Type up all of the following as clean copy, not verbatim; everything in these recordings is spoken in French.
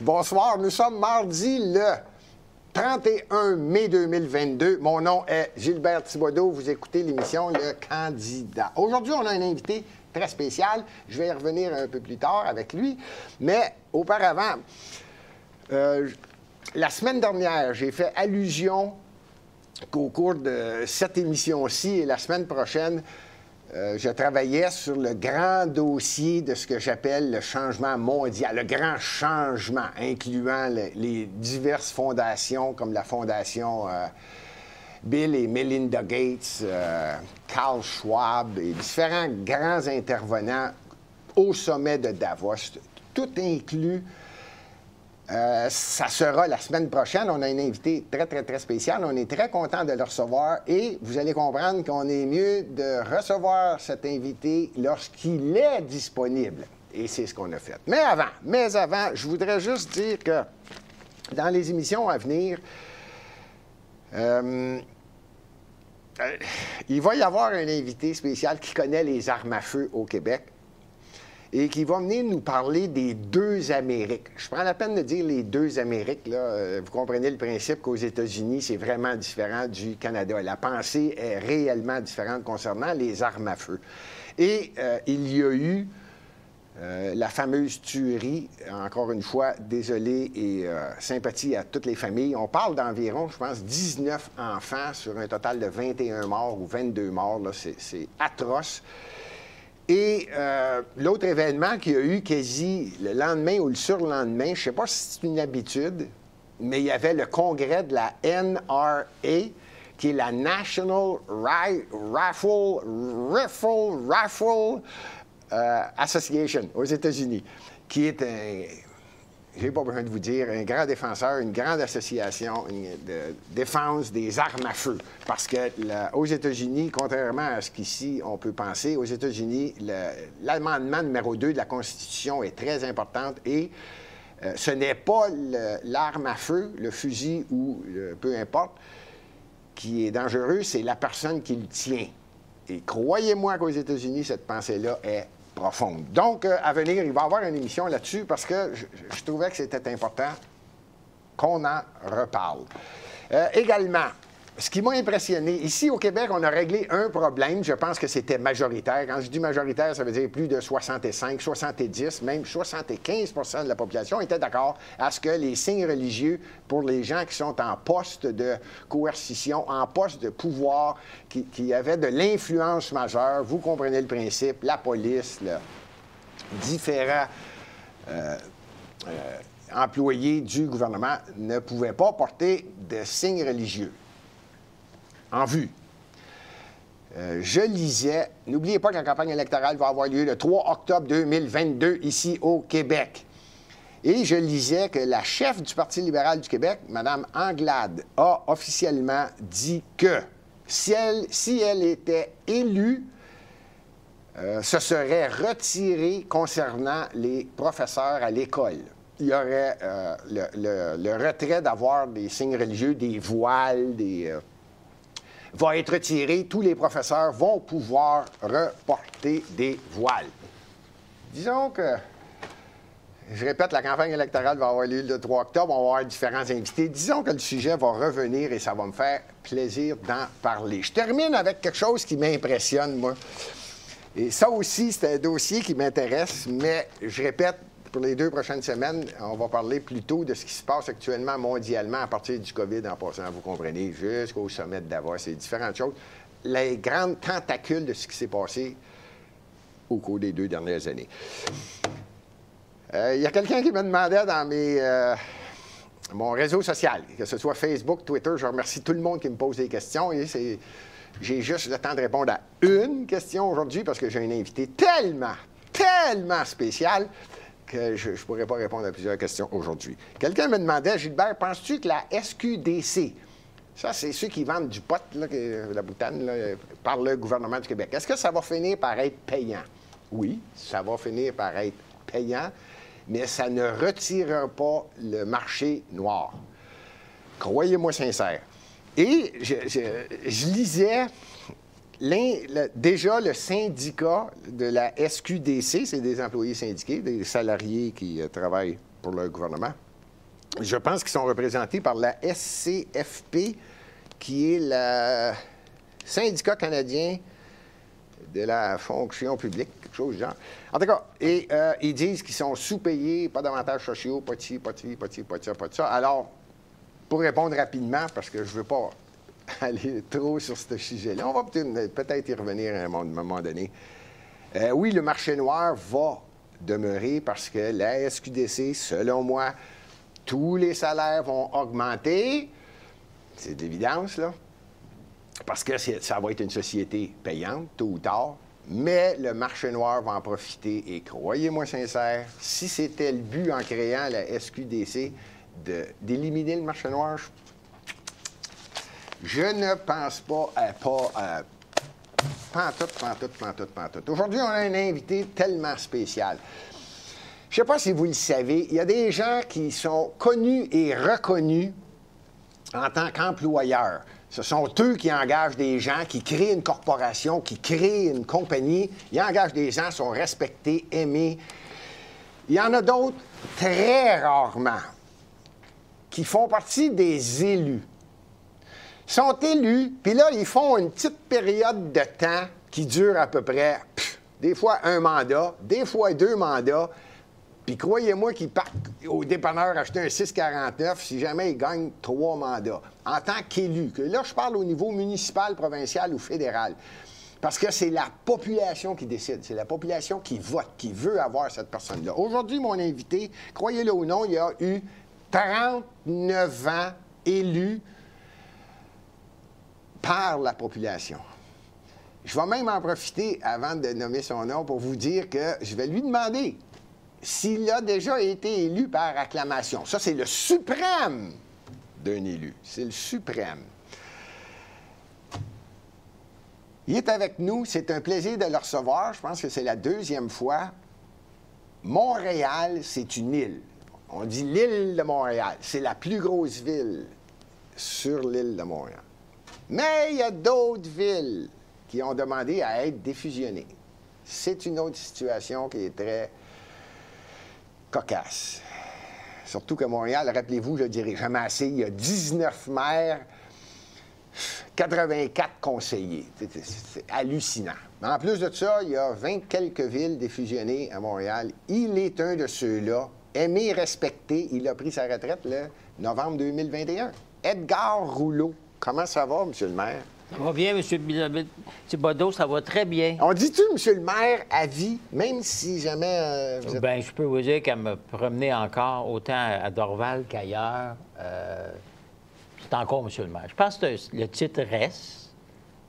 Bonsoir, nous sommes mardi le 31 mai 2022. Mon nom est Gilbert Thibodeau. Vous écoutez l'émission Le Candidat. Aujourd'hui, on a un invité très spécial. Je vais y revenir un peu plus tard avec lui. Mais auparavant, la semaine dernière, j'ai fait allusion qu'au cours de cette émission-ci et la semaine prochaine, je travaillais sur le grand dossier de ce que j'appelle le changement mondial, le grand changement, incluant les diverses fondations comme la fondation Bill et Melinda Gates, Karl Schwab et différents grands intervenants au sommet de Davos, tout inclus. Ça sera la semaine prochaine. On a un invité très, très, très spécial. On est très content de le recevoir et vous allez comprendre qu'on est mieux de recevoir cet invité lorsqu'il est disponible. Et c'est ce qu'on a fait. Mais avant, je voudrais juste dire que dans les émissions à venir, il va y avoir un invité spécial qui connaît les armes à feu au Québec et qui va venir nous parler des deux Amériques. Je prends la peine de dire les deux Amériques. Là. Vous comprenez le principe qu'aux États-Unis, c'est vraiment différent du Canada. La pensée est réellement différente concernant les armes à feu. Et il y a eu la fameuse tuerie, encore une fois, désolé et sympathie à toutes les familles. On parle d'environ, je pense, 19 enfants sur un total de 21 morts ou 22 morts. C'est atroce. Et l'autre événement qu'il y a eu quasi le lendemain ou le surlendemain, je ne sais pas si c'est une habitude, mais il y avait le congrès de la NRA, qui est la National Rifle Association aux États-Unis, qui est j'ai pas besoin de vous dire, un grand défenseur, une grande association de défense des armes à feu. Parce que aux États-Unis, contrairement à ce qu'ici on peut penser, aux États-Unis, l'amendement numéro 2 de la Constitution est très importante et ce n'est pas l'arme à feu, le fusil ou peu importe, qui est dangereux, c'est la personne qui le tient. Et croyez-moi qu'aux États-Unis, cette pensée-là est profonde. Donc, à venir, il va y avoir une émission là-dessus parce que je trouvais que c'était important qu'on en reparle. Également, ce qui m'a impressionné, ici au Québec, on a réglé un problème. Je pense que c'était majoritaire. Quand je dis majoritaire, ça veut dire plus de 65, 70, même 75 % de la population était d'accord à ce que les signes religieux, pour les gens qui sont en poste de coercition, en poste de pouvoir, qui avaient de l'influence majeure, vous comprenez le principe, la police, différents employés du gouvernement ne pouvaient pas porter de signes religieux en vue. Je lisais, n'oubliez pas que la campagne électorale va avoir lieu le 3 octobre 2022 ici au Québec. Et je lisais que la chef du Parti libéral du Québec, Mme Anglade, a officiellement dit que si elle était élue, ce serait retiré concernant les professeurs à l'école. Il y aurait le retrait d'avoir des signes religieux, des voiles, va être retiré. Tous les professeurs vont pouvoir reporter des voiles. Disons que, je répète, la campagne électorale va avoir lieu le 3 octobre. On va avoir différents invités. Disons que le sujet va revenir et ça va me faire plaisir d'en parler. Je termine avec quelque chose qui m'impressionne, moi. Et ça aussi, c'est un dossier qui m'intéresse, mais je répète, pour les 2 prochaines semaines, on va parler plutôt de ce qui se passe actuellement mondialement à partir du COVID, en passant, vous comprenez, jusqu'au sommet de Davos et différentes choses. Les grandes tentacules de ce qui s'est passé au cours des 2 dernières années. Il y a quelqu'un qui me demandait dans mon réseau social, que ce soit Facebook, Twitter, je remercie tout le monde qui me pose des questions. Et j'ai juste le temps de répondre à une question aujourd'hui parce que j'ai un invité tellement spécial que je ne pourrais pas répondre à plusieurs questions aujourd'hui. Quelqu'un me demandait, Gilbert, penses-tu que la SQDC, ça c'est ceux qui vendent du pot, là, la boutane, là, par le gouvernement du Québec, est-ce que ça va finir par être payant? Oui, ça va finir par être payant, mais ça ne retirera pas le marché noir. Croyez-moi sincère. Et je lisais déjà, le syndicat de la SQDC, c'est des employés syndiqués, des salariés qui travaillent pour le gouvernement. Je pense qu'ils sont représentés par la SCFP, qui est le syndicat canadien de la fonction publique, quelque chose du genre. En tout cas, et ils disent qu'ils sont sous-payés, pas d'avantages sociaux, pas de ci, pas de ci, pas de ci, pas de ça, pas de ça. Alors, pour répondre rapidement, parce que je ne veux pas aller trop sur ce sujet-là, on va peut-être y revenir à un moment donné. Oui, le marché noir va demeurer parce que la SQDC, selon moi, tous les salaires vont augmenter. C'est d'évidence, là. Parce que ça va être une société payante, tôt ou tard, mais le marché noir va en profiter. Et croyez-moi sincère, si c'était le but en créant la SQDC d'éliminer le marché noir, je ne pense pas pantoute. Aujourd'hui, on a un invité tellement spécial. Je ne sais pas si vous le savez, il y a des gens qui sont connus et reconnus en tant qu'employeurs. Ce sont eux qui engagent des gens, qui créent une corporation, qui créent une compagnie. Ils engagent des gens, sont respectés, aimés. Il y en a d'autres, très rarement, qui font partie des élus. Ils sont élus, puis là, ils font une petite période de temps qui dure à peu près, des fois un mandat, des fois 2 mandats. Puis croyez-moi qu'ils partent au dépanneur acheter un 6,49 si jamais ils gagnent 3 mandats. En tant qu'élu, que là, je parle au niveau municipal, provincial ou fédéral. Parce que c'est la population qui décide. C'est la population qui vote, qui veut avoir cette personne-là. Aujourd'hui, mon invité, croyez-le ou non, il a eu 39 ans élu par la population. Je vais même en profiter, avant de nommer son nom, pour vous dire que je vais lui demander s'il a déjà été élu par acclamation. Ça, c'est le suprême d'un élu. C'est le suprême. Il est avec nous. C'est un plaisir de le recevoir. Je pense que c'est la 2e fois. Montréal, c'est une île. On dit l'île de Montréal. C'est la plus grosse ville sur l'île de Montréal. Mais il y a d'autres villes qui ont demandé à être défusionnées. C'est une autre situation qui est très cocasse. Surtout que Montréal, rappelez-vous, je ne dirai jamais assez, il y a 19 maires, 84 conseillers. C'est hallucinant. Mais en plus de ça, il y a 20 quelques villes défusionnées à Montréal. Il est un de ceux-là, aimé, respecté. Il a pris sa retraite le novembre 2021. Edgar Rouleau. Comment ça va, M. le maire? Ça va bien, M. Thibodeau, ça va très bien. On dit-tu, M. le maire, à vie, même si jamais vous êtes... Bien, je peux vous dire qu'à me promener encore, autant à Dorval qu'ailleurs, c'est encore M. le maire. Je pense que le titre reste,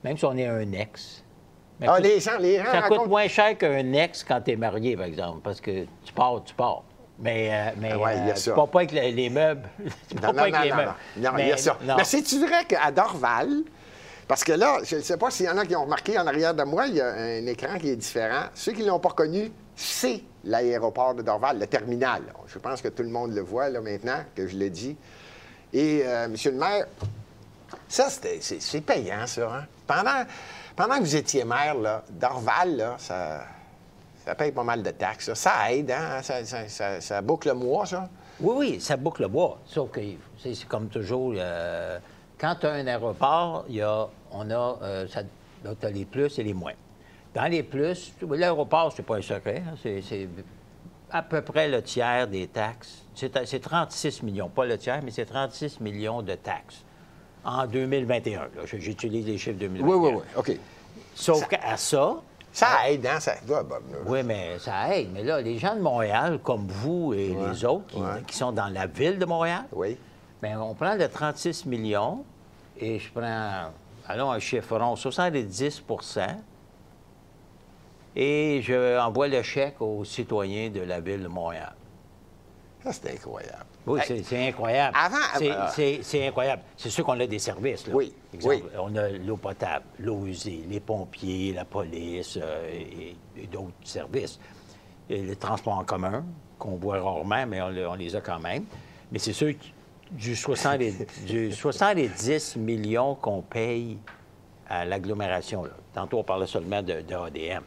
même si on est un ex. Mais les gens ça coûte moins cher qu'un ex quand tu es marié, par exemple, parce que tu pars. Mais tu ne pars pas avec les meubles. Tu pars pas avec les meubles. Non, il y a ça. Mais c'est-tu vrai qu'à Dorval... Parce que là, je ne sais pas s'il y en a qui ont remarqué en arrière de moi, il y a un écran qui est différent. Ceux qui ne l'ont pas reconnu, c'est l'aéroport de Dorval, le terminal. Je pense que tout le monde le voit là maintenant, que je l'ai dit. Et, Monsieur le maire, ça, c'est payant, ça. Hein? Pendant que vous étiez maire, là, Dorval, là, ça paye pas mal de taxes. Ça aide, hein? Ça boucle le mois, ça? Oui, ça boucle le mois. Sauf que c'est comme toujours... Quand tu as un aéroport, tu as les plus et les moins. Dans les plus, l'aéroport, c'est pas un secret, hein, c'est à peu près le tiers des taxes. C'est 36 millions, pas le tiers, mais c'est 36 millions de taxes en 2021. Là, j'utilise les chiffres 2021. Oui, OK. Sauf qu'à ça... Ça aide, hein? Oui, mais ça aide. Mais là, les gens de Montréal, comme vous et les autres qui sont dans la ville de Montréal... Oui. Bien, on prend le 36 millions et je prends, allons, un chiffron, 70 et je envoie le chèque aux citoyens de la ville de Montréal. Ça, c'est incroyable. Oui, c'est incroyable. C'est incroyable. C'est sûr qu'on a des services. Là. Oui. Exemple, on a l'eau potable, l'eau usée, les pompiers, la police et d'autres services. Et les transports en commun, qu'on voit rarement, mais on les a quand même. Mais c'est sûr que du 70 millions qu'on paye à l'agglomération. Là. Tantôt, on parlait seulement de ADM.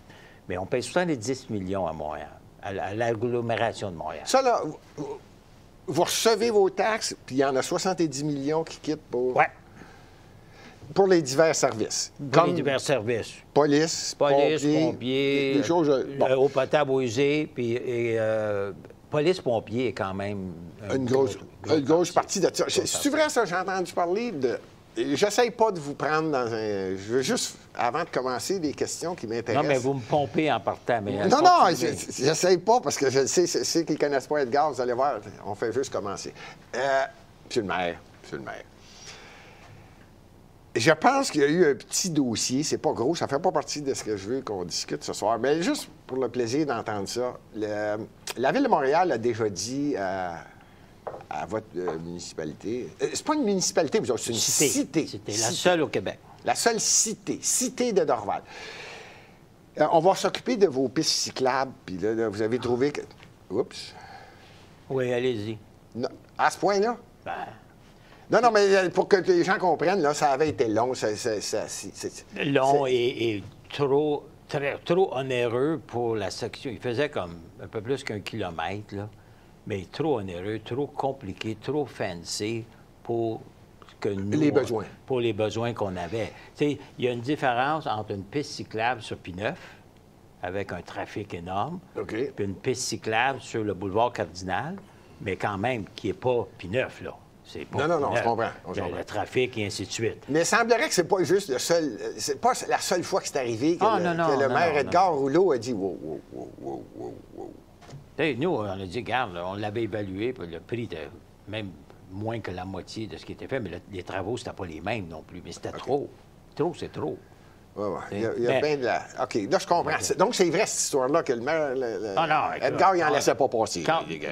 Mais on paye 70 millions à Montréal, à l'agglomération de Montréal. Ça, là, vous recevez vos taxes, puis il y en a 70 millions qui quittent pour les divers services. Pour les divers services. Police, pompiers, des choses... eau potable, eau usée, puis police, pompiers est quand même... Une grosse partie de ça. C'est vrai, ça, j'ai entendu parler de... J'essaye pas de vous prendre dans un... Je veux juste, avant de commencer, des questions qui m'intéressent. Non, mais vous me pompez en partant. Mais non, j'essaye pas, parce que je sais, ceux qui ne connaissent pas Edgar, vous allez voir, on fait juste commencer. Monsieur le maire, je pense qu'il y a eu un petit dossier, c'est pas gros, ça fait pas partie de ce que je veux qu'on discute ce soir, mais juste pour le plaisir d'entendre ça. La Ville de Montréal a déjà dit à votre municipalité... c'est pas une municipalité, c'est une cité. C'était la seule au Québec. La seule cité de Dorval. On va s'occuper de vos pistes cyclables, puis là, vous avez trouvé que... Oups. Oui, allez-y. Non, à ce point-là? Ben... Non, mais pour que les gens comprennent, là, ça avait été long. Long et trop onéreux pour la section. Il faisait comme un peu plus qu'1 kilomètre, là. Mais trop onéreux, trop compliqué, trop fancy pour que nous... Les besoins. Pour les besoins qu'on avait. Tu sais, il y a une différence entre une piste cyclable sur P9, avec un trafic énorme, puis une piste cyclable sur le boulevard Cardinal, mais quand même qui n'est pas P9, là. C'est pas non, je comprends. Le trafic et ainsi de suite. Mais il semblerait que c'est pas juste c'est pas la seule fois que c'est arrivé que le maire Edgar Rouleau a dit wow. Nous, on a dit, regarde, on l'avait évalué, puis le prix était même moins que la moitié de ce qui était fait, mais les travaux, c'était pas les mêmes non plus. Mais c'était trop. Trop, c'est trop. Oui. Il y a bien de la... OK, là, je comprends. Donc, c'est vrai, cette histoire-là, que le maire... Edgar, il n'en laissait pas passer.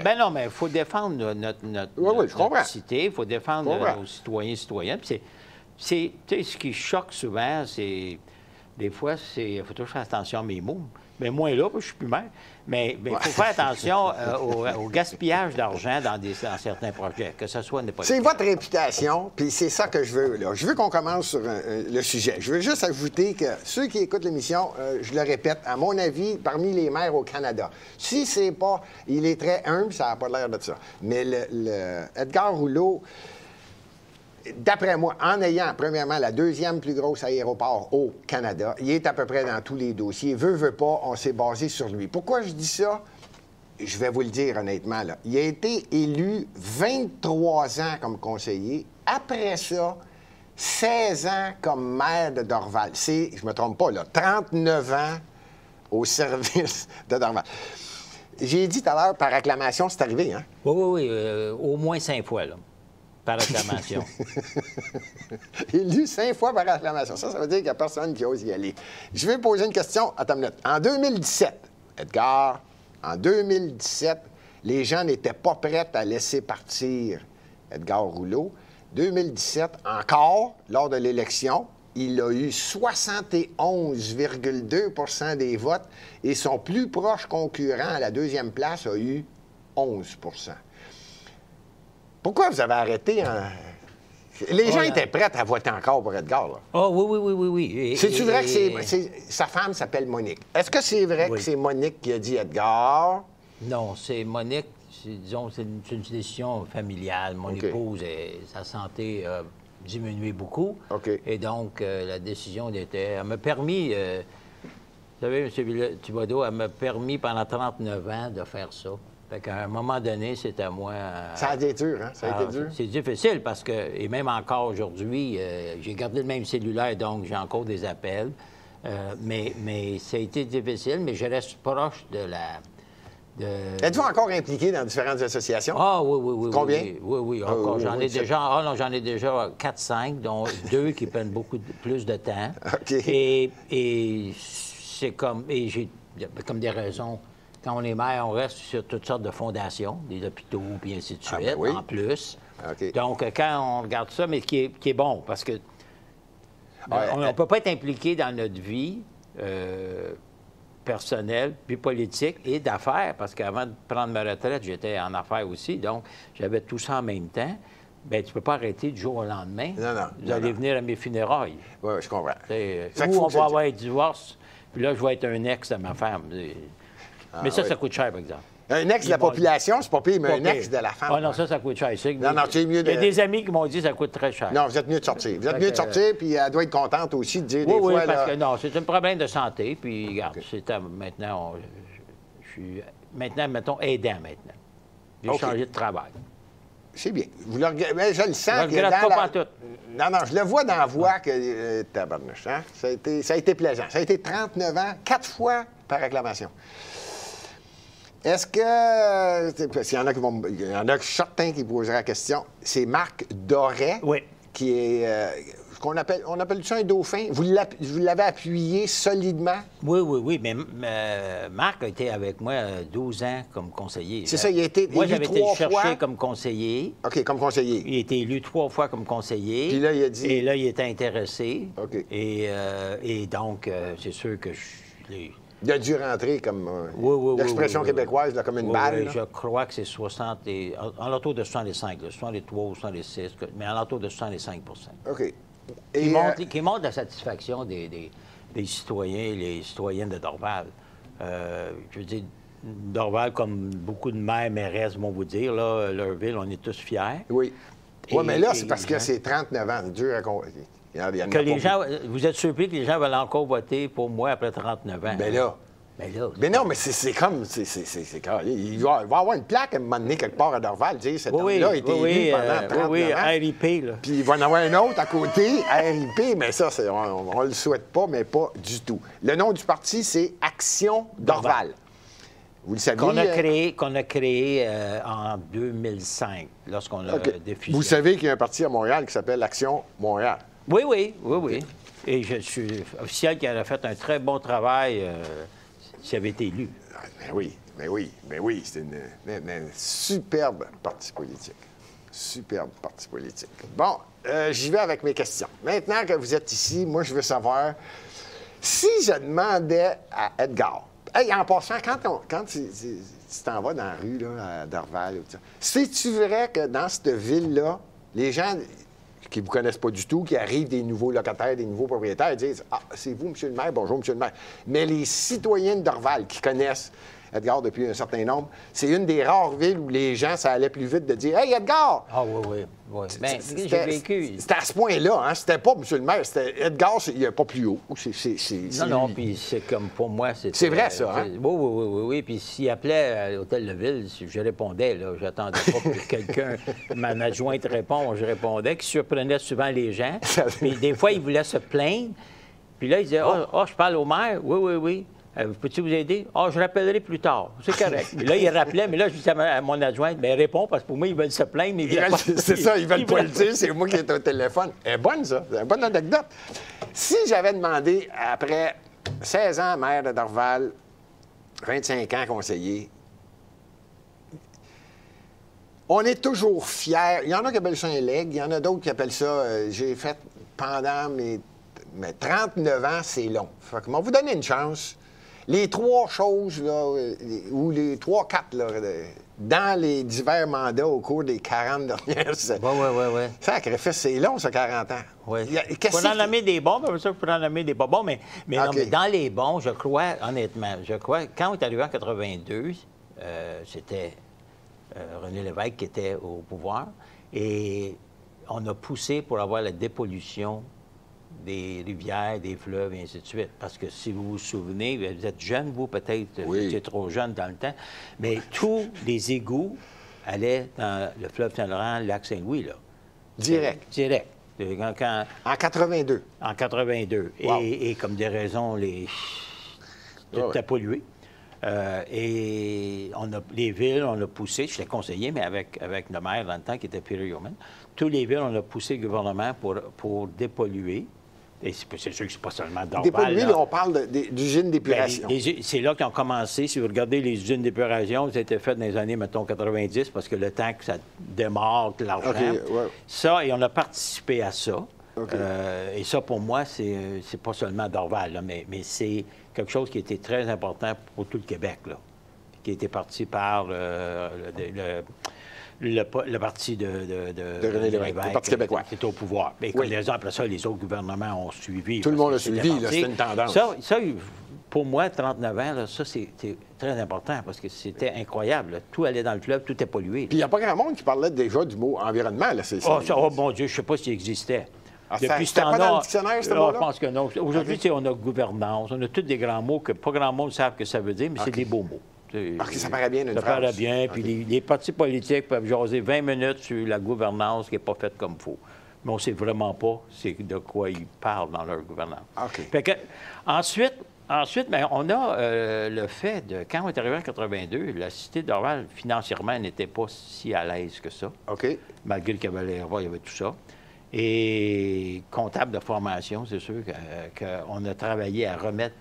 Ben non, mais il faut défendre notre cité, il faut défendre nos citoyens et citoyennes. Puis tu sais, ce qui choque souvent, c'est... Des fois, il faut toujours faire attention à mes mots. Mais moins là, je suis plus maire. Mais il faut faire attention au gaspillage d'argent dans certains projets, que ce soit n'importe C'est votre réputation, puis c'est ça que je veux, là. Je veux qu'on commence sur le sujet. Je veux juste ajouter que ceux qui écoutent l'émission, je le répète, à mon avis, parmi les maires au Canada, si c'est pas... Il est très humble, ça n'a pas l'air de ça. Mais Edgar Rouleau... D'après moi, en ayant, premièrement, la deuxième plus grosse aéroport au Canada, il est à peu près dans tous les dossiers. Veut pas, on s'est basé sur lui. Pourquoi je dis ça? Je vais vous le dire honnêtement, là. Il a été élu 23 ans comme conseiller. Après ça, 16 ans comme maire de Dorval. C'est, je me trompe pas, là, 39 ans au service de Dorval. J'ai dit tout à l'heure, par acclamation, c'est arrivé, hein? Oui, au moins 5 fois, là. Par acclamation. Élu 5 fois par acclamation. Ça veut dire qu'il n'y a personne qui ose y aller. Je vais poser une question. Attends une minute. En 2017, Edgar, en 2017, les gens n'étaient pas prêts à laisser partir Edgar Rouleau. 2017, encore, lors de l'élection, il a eu 71,2 des votes et son plus proche concurrent à la deuxième place a eu 11 Pourquoi vous avez arrêté? Les gens étaient prêts à voter encore pour Edgar. Là. Oui. C'est-tu vrai que sa femme s'appelle Monique? Est-ce que c'est vrai que c'est Monique qui a dit Edgar? Non, c'est Monique. Disons, c'est une décision familiale. Mon épouse, sa santé a diminué beaucoup. Et donc, la décision était... Elle m'a permis... vous savez, M. Thibodeau, elle m'a permis pendant 39 ans de faire ça. Fait qu'à un moment donné, c'est à moi... Ça a été dur, hein? Ça a été dur. C'est difficile parce que, et même encore aujourd'hui, j'ai gardé le même cellulaire, donc j'ai encore des appels. Mais ça a été difficile, mais je reste proche de la... Êtes-vous encore impliqué dans différentes associations? Ah oui. Combien? Oui, encore. J'en ai déjà 4-5, dont 2 qui prennent beaucoup plus de temps. Et c'est comme... Et j'ai comme des raisons... Quand on est maire, on reste sur toutes sortes de fondations, des hôpitaux, puis ainsi de suite, en plus. Donc, quand on regarde ça, mais qui est bon, parce que on ne peut pas être impliqué dans notre vie personnelle, puis politique et d'affaires, parce qu'avant de prendre ma retraite, j'étais en affaires aussi, donc j'avais tout ça en même temps. bien, tu ne peux pas arrêter du jour au lendemain. Non, non. Vous allez venir à mes funérailles. Oui, je comprends. Ou on va avoir un divorce, puis là, je vais être un ex de ma femme. Mais ça, oui. ça coûte cher, par exemple. Un ex de la population, c'est pas pire, mais un ex de la femme. Ah non, ça coûte cher. Non, non, tu es mieux de... Il y a des amis qui m'ont dit que ça coûte très cher. Non, vous êtes mieux de sortir. Vous êtes mieux de sortir, puis elle doit être contente aussi de dire des fois... Oui, parce là... que non, c'est un problème de santé, puis regarde, maintenant, je suis... Maintenant, mettons, aidant maintenant. J'ai changé de travail. C'est bien. Vous le regardez, mais je le sens. Je ne regrette pas tout. Non, non, je le vois dans la voix que... tabarnouche, hein? Ça a été plaisant. Ça a été 39 ans, 4 fois par réclamation. Est-ce que... Parce qu'il y en a qui vont... Il y en a certains qui poseraient la question. C'est Marc Doré, oui, qui est... qu'on appelle... On appelle ça un dauphin. Vous l'avez appuyé solidement? Oui, mais Marc a été avec moi 12 ans comme conseiller. C'est ça, il a été moi, élu j'avais été 3 cherché fois. comme conseiller. OK, comme conseiller. Il a été élu 3 fois comme conseiller. Puis là, il a dit... Et là, il était intéressé. OK. Et donc, c'est sûr que Il a dû rentrer comme l'expression québécoise, là, comme une balle. Oui, je crois que c'est 60 en l'entour de 65, là, 63 ou 66, mais en l'entour de 65 OK. Qui montre la satisfaction des citoyens et les citoyennes de Dorval. Je veux dire, Dorval, comme beaucoup de maires, mairesses vont vous dire, là, leur ville, on est tous fiers. Oui. Oui, mais là, c'est parce que c'est 39 ans. C'est dur à que les gens, vous êtes surpris que les gens veulent encore voter pour moi après 39 ans. Bien là. Mais non, mais c'est comme... Il va y avoir une plaque à un moment donné, quelque part à Dorval, dire cet homme-là a été élu pendant 39 ans. Oui, RIP, là. Puis il va y en avoir un autre à côté, RIP, mais ça, on le souhaite pas, mais pas du tout. Le nom du parti, c'est Action Dorval. Vous le saviez? Qu'on a créé en 2005, lorsqu'on a défusionné. Vous savez qu'il y a un parti à Montréal qui s'appelle Action Montréal. Oui. Et je suis officiel qui a fait un très bon travail s'il avait été élu. Mais oui. C'est une superbe parti politique. Superbe parti politique. Bon, j'y vais avec mes questions. Maintenant que vous êtes ici, moi, je veux savoir si je demandais à Edgar... Hey, en passant, quand tu t'en vas dans la rue, là, à Dorval, sais-tu vrai que dans cette ville-là, les gens qui ne vous connaissent pas du tout, qui arrivent des nouveaux locataires, des nouveaux propriétaires, disent « Ah, c'est vous, monsieur le maire, bonjour, monsieur le maire. » Mais les citoyens de Dorval qui connaissent Edgar depuis un certain nombre, c'est une des rares villes où les gens, ça allait plus vite de dire « Hey, Edgar! » Ah oui. Bien, j'ai vécu. C'était à ce point-là, hein? C'était pas monsieur le maire, c'était Edgar, il n'y a pas plus haut. Non, puis c'est comme pour moi, c'est vrai, ça, hein? Oui. Puis s'il appelait à l'Hôtel de Ville, je répondais, là. J'attendais pas que quelqu'un, ma adjointe réponde, je répondais, qui surprenait souvent les gens. Puis des fois, il voulait se plaindre. Puis là, il disait, je parle au maire. Oui. Peux-tu vous aider? Je rappellerai plus tard. C'est correct. Puis là, il rappelait, mais là, je disais à mon adjointe, bien, réponds, parce que pour moi, ils veulent se plaindre, mais c'est ça, ils veulent pas le dire, c'est moi qui est au téléphone. Elle est bonne, ça. C'est une bonne anecdote. Si j'avais demandé, après 16 ans maire de Dorval, 25 ans conseiller, on est toujours fiers. Il y en a qui appellent ça un leg, il y en a d'autres qui appellent ça, j'ai fait pendant mes 39 ans, c'est long. Fait que, on va vous donner une chance. Les 3 choses, là, ou les 3-4, là, dans les divers mandats au cours des 40 dernières années. Oui. Sacrifice, c'est long, ça, 40 ans. Oui. Il faut en nommer des bons, mais ça, il faut en nommer des pas bons. Mais dans les bons, je crois, honnêtement, quand on est arrivé en 82, c'était René Lévesque qui était au pouvoir, et on a poussé pour avoir la dépollution des rivières, des fleuves, et ainsi de suite. Parce que si vous vous souvenez, vous êtes jeune, vous, peut-être, vous étiez trop jeune dans le temps, mais tous les égouts allaient dans le fleuve Saint-Laurent, le lac Saint-Louis, là. Direct. En 82. En 82. Wow. Et comme des raisons, tout a pollué. Et les villes, on a poussé, je l'ai conseillé, mais avec le maire dans le temps, qui était Peter Yeoman, toutes les villes, on a poussé le gouvernement pour dépolluer. Et c'est sûr que c'est pas seulement Dorval. Dépolluer, là, on parle d'usines d'épuration. C'est là qu'ils ont commencé. Si vous regardez les usines d'épuration, ça a été fait dans les années, mettons, 90, parce que le temps que ça démarre, l'argent. Ça, et on a participé à ça. Et ça, pour moi, c'est pas seulement Dorval, là, mais c'est quelque chose qui était très important pour tout le Québec, là, qui a été parti par le parti de René Lévesque, le Parti québécois. qui est au pouvoir. Mais Oui. les ans après ça, les autres gouvernements ont suivi. Tout le monde a parce que suivi, c'était c'était une tendance. Ça, pour moi, 39 ans, là, ça, c'était très important parce que c'était incroyable. Là. Tout allait dans le fleuve, tout est pollué. Puis il n'y a pas grand monde qui parlait déjà du mot environnement. Là. Oh mon Dieu, je ne sais pas s'il existait. C'était pas dans le dictionnaire, ce mot-là? Je pense que non. Aujourd'hui, on a gouvernance, on a tous des grands mots que pas grand monde ne savent ce que ça veut dire, mais c'est des beaux mots. Ça paraît bien d'une Ça phrase. paraît bien, puis les partis politiques peuvent jaser 20 minutes sur la gouvernance qui n'est pas faite comme il faut. Mais on ne sait vraiment pas de quoi ils parlent dans leur gouvernance. OK. Fait que, ensuite bien, on a le fait de... Quand on est arrivé en 82, la Cité Dorval, financièrement, n'était pas si à l'aise que ça. OK. Malgré le cavalier roi, il y avait tout ça. Et comptable de formation, c'est sûr qu'on a travaillé à remettre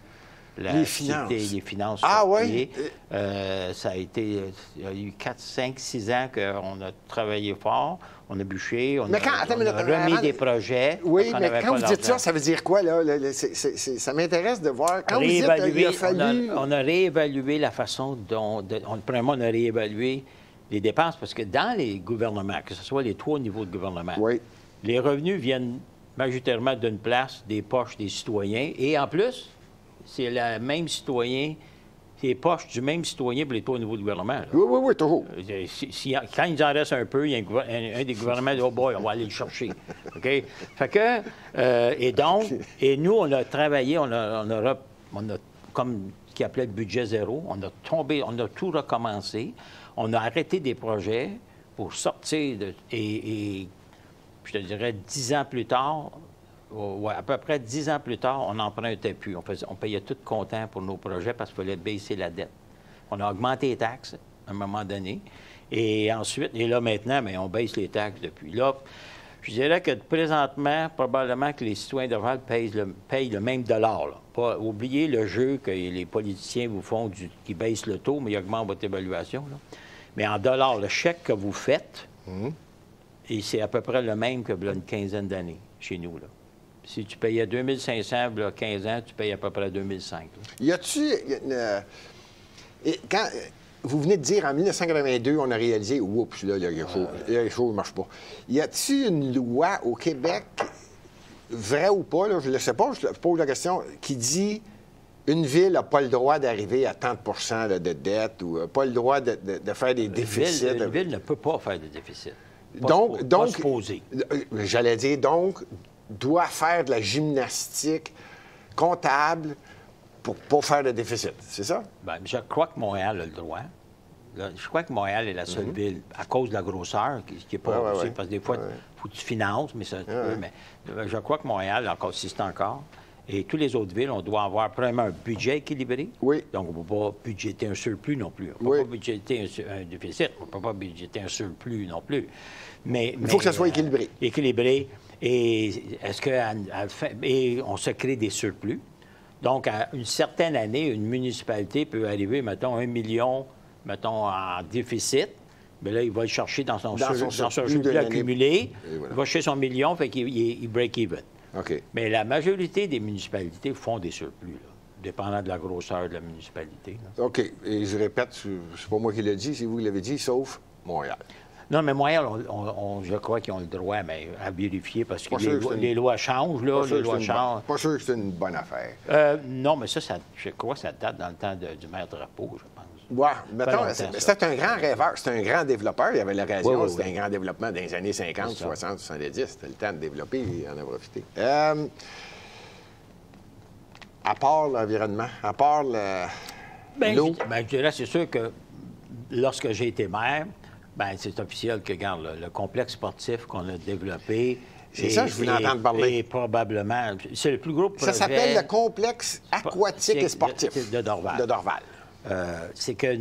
les finances sur pied. Ça a été... Il y a eu 4, 5, 6 ans qu'on a travaillé fort. On a bûché, on a remis des projets. Oui, mais quand vous dites ça veut dire quoi, là? Ça m'intéresse de voir. Quand vous dites qu'il a fallu... On a réévalué la façon dont... Premièrement, on a réévalué les dépenses, parce que dans les gouvernements, que ce soit les 3 niveaux de gouvernement, les revenus viennent majoritairement d'une place, des poches des citoyens, et en plus, c'est le même citoyen, c'est les poches du même citoyen pour les 3 niveaux de gouvernement. Là. Oui, toujours. Quand il en reste un peu, il y a un des gouvernements dit « Oh boy, on va aller le chercher. » OK? Fait que, et nous, on a travaillé, on a comme ce qu'ils appelait le budget zéro, on a tout recommencé, on a arrêté des projets pour sortir et je te dirais 10 ans plus tard, à peu près 10 ans plus tard, on n'empruntait plus. On payait tout comptant pour nos projets parce qu'il fallait baisser la dette. On a augmenté les taxes à un moment donné. Et ensuite, et là maintenant, bien, on baisse les taxes depuis. Là, je dirais que présentement, probablement que les citoyens de Dorval payent le même dollar. Là. Pas oubliez le jeu que les politiciens vous font qui baissent le taux, mais ils augmentent votre évaluation. Là. Mais en dollars, le chèque que vous faites, et c'est à peu près le même que une quinzaine d'années chez nous. Là. Si tu payais 2500 il y a 15 ans, tu payes à peu près 2005. Y a-tu... quand vous venez de dire, en 1982, on a réalisé... Oups, là, les choses ne marchent pas. Y a-tu une loi au Québec, vraie ou pas, là, je ne le sais pas, je pose la question, qui dit une ville n'a pas le droit d'arriver à tant de dette ou pas le droit de faire des déficits? Une ville ne peut pas faire de déficit. Donc, se poser. J'allais dire, donc, doit faire de la gymnastique comptable pour ne pas faire de déficit. C'est ça? Bien, je crois que Montréal a le droit. Là, je crois que Montréal est la seule ville, à cause de la grosseur, qui n'est pas aussi, parce que des fois, il faut que tu finances, mais ça mais je crois que Montréal encore, existe encore. Et toutes les autres villes, on doit avoir premièrement un budget équilibré. Oui. Donc, on ne peut pas budgéter un surplus non plus. On ne peut pas budgéter un déficit. On ne peut pas budgéter un surplus non plus. Mais il faut que ça soit équilibré. Équilibré. Et est-ce que et on se crée des surplus? Donc, à une certaine année, une municipalité peut arriver, mettons, 1 million, mettons, en déficit. Bien là, il va le chercher dans son surplus accumulé. Voilà. Il va chercher son million, fait qu'il break even. OK. Mais la majorité des municipalités font des surplus, là, dépendant de la grosseur de la municipalité. Là. OK. Et je répète, c'est pas moi qui l'ai dit, c'est vous qui l'avez dit, sauf Montréal. Non, mais Montréal, je crois qu'ils ont le droit à vérifier parce que les lois changent, là. Les lois changent. Pas sûr que c'est une bonne affaire. Non, mais ça, je crois que ça date dans le temps du maire Drapeau, je pense. Oui, mettons, c'était un grand rêveur, c'était un grand développeur. Il y avait l'occasion, c'était un grand développement dans les années 50, 60, 70. C'était le temps de développer et en profiter. À part l'environnement, à part l'eau... Je dirais, c'est sûr que lorsque j'ai été maire, bien, c'est officiel que, regarde, le complexe sportif qu'on a développé... C'est ça, je voulais entendre parler. Et probablement... C'est le plus gros projet... Ça s'appelle le complexe aquatique et sportif de Dorval. C'est que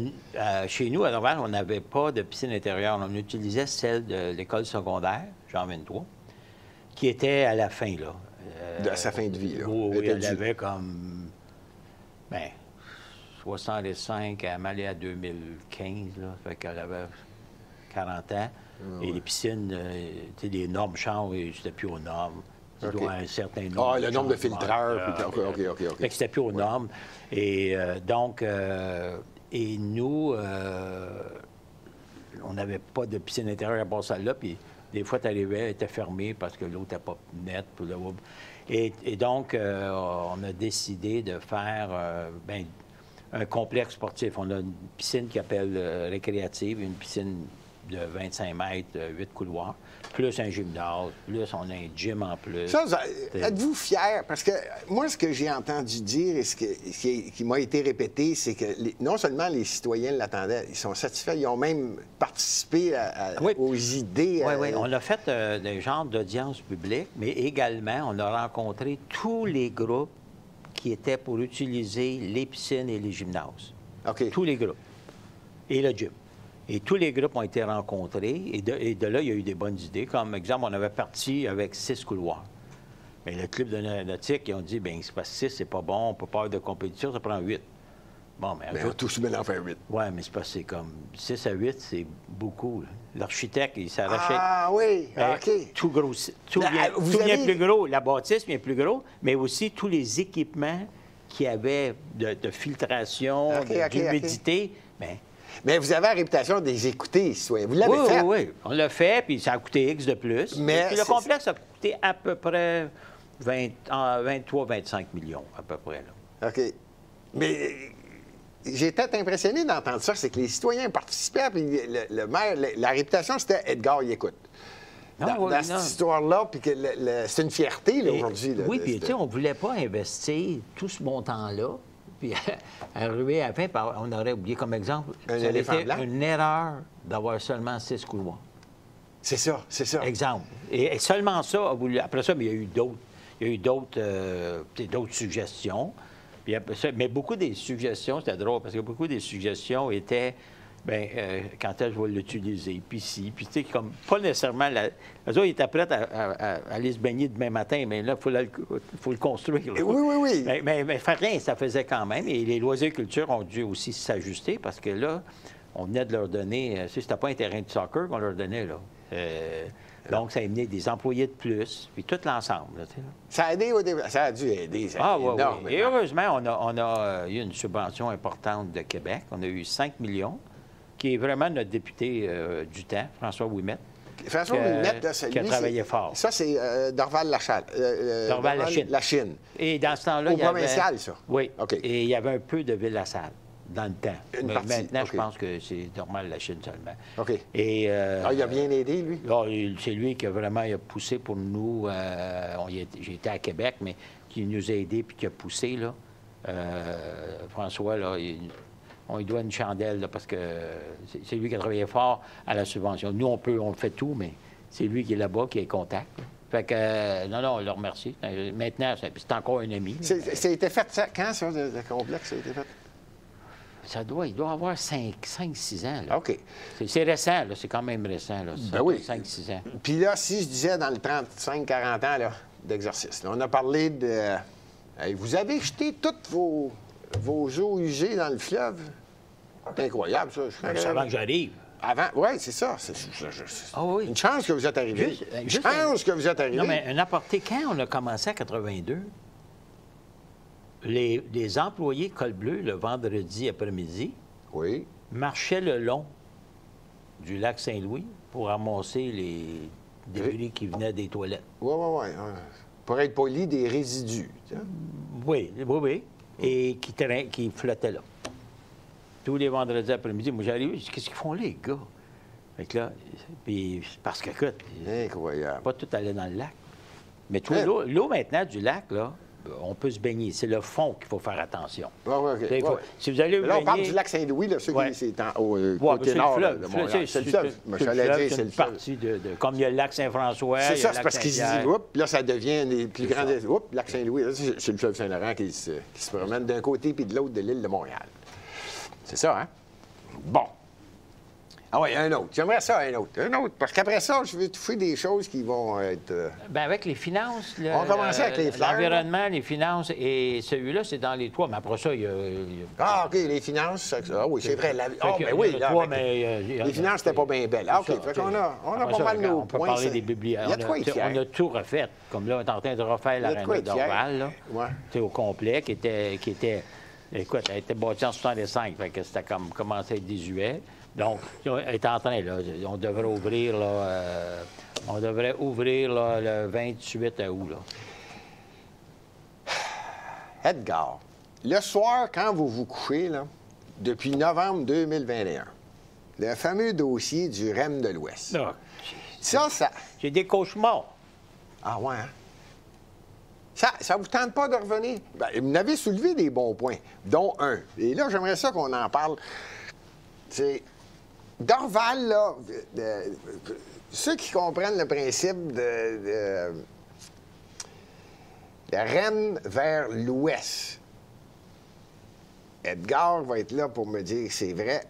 chez nous, à Dorval, on n'avait pas de piscine intérieure. On utilisait celle de l'école secondaire, Jean 23, qui était à la fin, là. De sa fin de vie, là. Oui, elle avait comme... Bien, 65 à aller à 2015, là. Fait qu'elle avait 40 ans. Et les piscines, tu sais, les normes changent et c'était plus aux normes. Tu dois un certain nombre. Ah, le nombre de filtreurs. OK. Fait que c'était plus aux normes. Et donc, et nous, on n'avait pas de piscine intérieure à part celle-là, puis des fois, tu arrivais, elle était fermée parce que l'eau n'était pas nette. Et donc, on a décidé de faire un complexe sportif. On a une piscine qui appelle récréative, une piscine de 25 mètres, 8 couloirs, plus un gymnase, plus on a un gym en plus. Ça, êtes-vous fiers? Parce que moi, ce que j'ai entendu dire et qui m'a été répété, c'est que non seulement les citoyens l'attendaient, ils sont satisfaits, ils ont même participé aux idées. Oui, on a fait des genres d'audience publique, mais également, on a rencontré tous les groupes qui étaient pour utiliser les piscines et les gymnases. OK. Tous les groupes. Et le gym. Et tous les groupes ont été rencontrés. Et de là, il y a eu des bonnes idées. Comme exemple, on avait parti avec 6 couloirs. Mais le club de nautique, ils ont dit, bien, c'est pas 6, c'est pas bon, on peut pas avoir de compétition, ça prend 8. Bon, mais on a tous mis en faire 8. Oui, mais c'est pas, c'est comme 6 à 8, c'est beaucoup. L'architecte, il s'arrachait. Ah oui, OK. Tout vient plus gros. La bâtisse vient plus gros, mais aussi tous les équipements qu'il y avait de filtration, d'humidité. Mais vous avez la réputation de les écouter, citoyens. Vous l'avez fait. Oui, on l'a fait, puis ça a coûté X de plus. Mais puis le complexe a coûté à peu près 23-25 millions, à peu près. Là. OK. Mais j'étais impressionné d'entendre ça, c'est que les citoyens participaient, puis le maire, la réputation, c'était Edgar, il écoute. Dans cette histoire-là, puis que c'est une fierté, là, aujourd'hui. Oui, puis tu sais, on ne voulait pas investir tout ce montant-là. Puis, arrivé à la fin, on aurait oublié comme exemple, ça aurait été une erreur d'avoir seulement 6 couloirs. C'est ça, c'est ça. Exemple. Et seulement ça a voulu. Après ça, mais il y a eu d'autres suggestions. Puis après ça, mais beaucoup des suggestions, c'était drôle, parce que beaucoup des suggestions étaient, quand est-ce que je vais l'utiliser, puis si, puis tu sais, comme, pas nécessairement, les autres, ils étaient prêts à aller se baigner demain matin, mais là, il faut le construire. Là. Oui. Mais faire rien, ça faisait quand même, et les loisirs culture ont dû aussi s'ajuster, parce que là, on venait de leur donner, c'était pas un terrain de soccer qu'on leur donnait, là. Donc, ça a amené des employés de plus, puis tout l'ensemble. Là. Ça a aidé au développement. Ça a dû aider. Oui. Et heureusement, on a eu une subvention importante de Québec. On a eu 5 millions, qui est vraiment notre député du temps, François Ouimet. François Ouimet, qui a travaillé fort. Ça, c'est Dorval-Lachine. Dorval-Lachine. Et dans ce temps-là, il y avait... Au provincial, ça? Oui. OK. Et il y avait un peu de Ville-la-Salle dans le temps. Une partie. Maintenant, je pense que c'est Dorval-Lachine seulement. OK. Et, il a bien aidé, lui? C'est lui qui a vraiment poussé pour nous. J'ai été à Québec, mais qui nous a aidés puis qui a poussé, là. François, là, on lui doit une chandelle, là, parce que c'est lui qui a travaillé fort à la subvention. Nous, on fait tout, mais c'est lui qui est là-bas, qui est contact. Là. Fait que, non, on le remercie. Maintenant, c'est encore un ami. Ça a été fait, ça, quand, ça, le complexe, ça a été fait? Il doit avoir 5-6 ans. Là. OK. C'est récent, là. C'est quand même récent, là. Oui. 5-6 ans. Puis là, si je disais dans le 35-40 ans là, d'exercice, là, on a parlé de... vous avez jeté toutes vos eaux usées dans le fleuve? C'est incroyable, ça. C'est avant que j'arrive. Oui, c'est ça. Oui. Une chance que vous êtes arrivé. Une chance que vous êtes arrivé. Non, mais un apporté, quand on a commencé à 82, les employés col bleu, le vendredi après-midi, marchaient le long du lac Saint-Louis pour ramasser les débris qui venaient des toilettes. Oui. Pour être poli, des résidus. Tiens. Oui. Et qui flottaient là. Tous les vendredis après-midi, moi, j'arrive, je dis, qu'est-ce qu'ils font, les gars? Fait que là, puis, parce que, écoute, incroyable. Pas tout aller dans le lac. Mais l'eau maintenant du lac, là, on peut se baigner. C'est le fond qu'il faut faire attention. Oui. Si vous allez là, on parle du lac Saint-Louis, là, c'est au côté nord de Montréal. C'est le fleuve. C'est une partie de... Comme il y a le lac Saint-François, c'est ça, c'est parce qu'ils se disent, là, ça devient les plus grands... Oups, lac Saint-Louis, c'est le fleuve Saint-Laurent qui se promène d'un côté puis de l'autre de l'île de Montréal. C'est ça, hein? Bon. Ah oui, un autre. J'aimerais ça, un autre. Parce qu'après ça, je vais toucher des choses qui vont être... avec les finances... On va commencer avec les fleurs. L'environnement, les finances, et celui-là, c'est dans les toits. Mais après ça, il y a... Ah, OK, les finances. Ah oui, c'est vrai. Les finances, c'était pas bien belle. Ah, OK, fait qu'on a pas mal nos points. On peut parler des bibliothèques. On a tout refait. Comme là, on est en train de refaire l'aréna d'Orval, là. Ouais. Au complet, qui était... Écoute, elle était bâtie en 65, fait que c'était comme commencé à être désuet. Donc, on est en train, là, on devrait ouvrir, là, le 28 août, là. Edgar, le soir, quand vous vous couchez, là, depuis novembre 2021, le fameux dossier du REM de l'Ouest. Ah, Ça... J'ai des cauchemars. Ah ouais, hein? Ça vous tente pas de revenir? Ben, vous n'avez soulevé des bons points, dont un. Et là, j'aimerais ça qu'on en parle. C'est... Dorval, là, ceux qui comprennent le principe de Rennes vers l'ouest. Edgar va être là pour me dire que c'est vrai.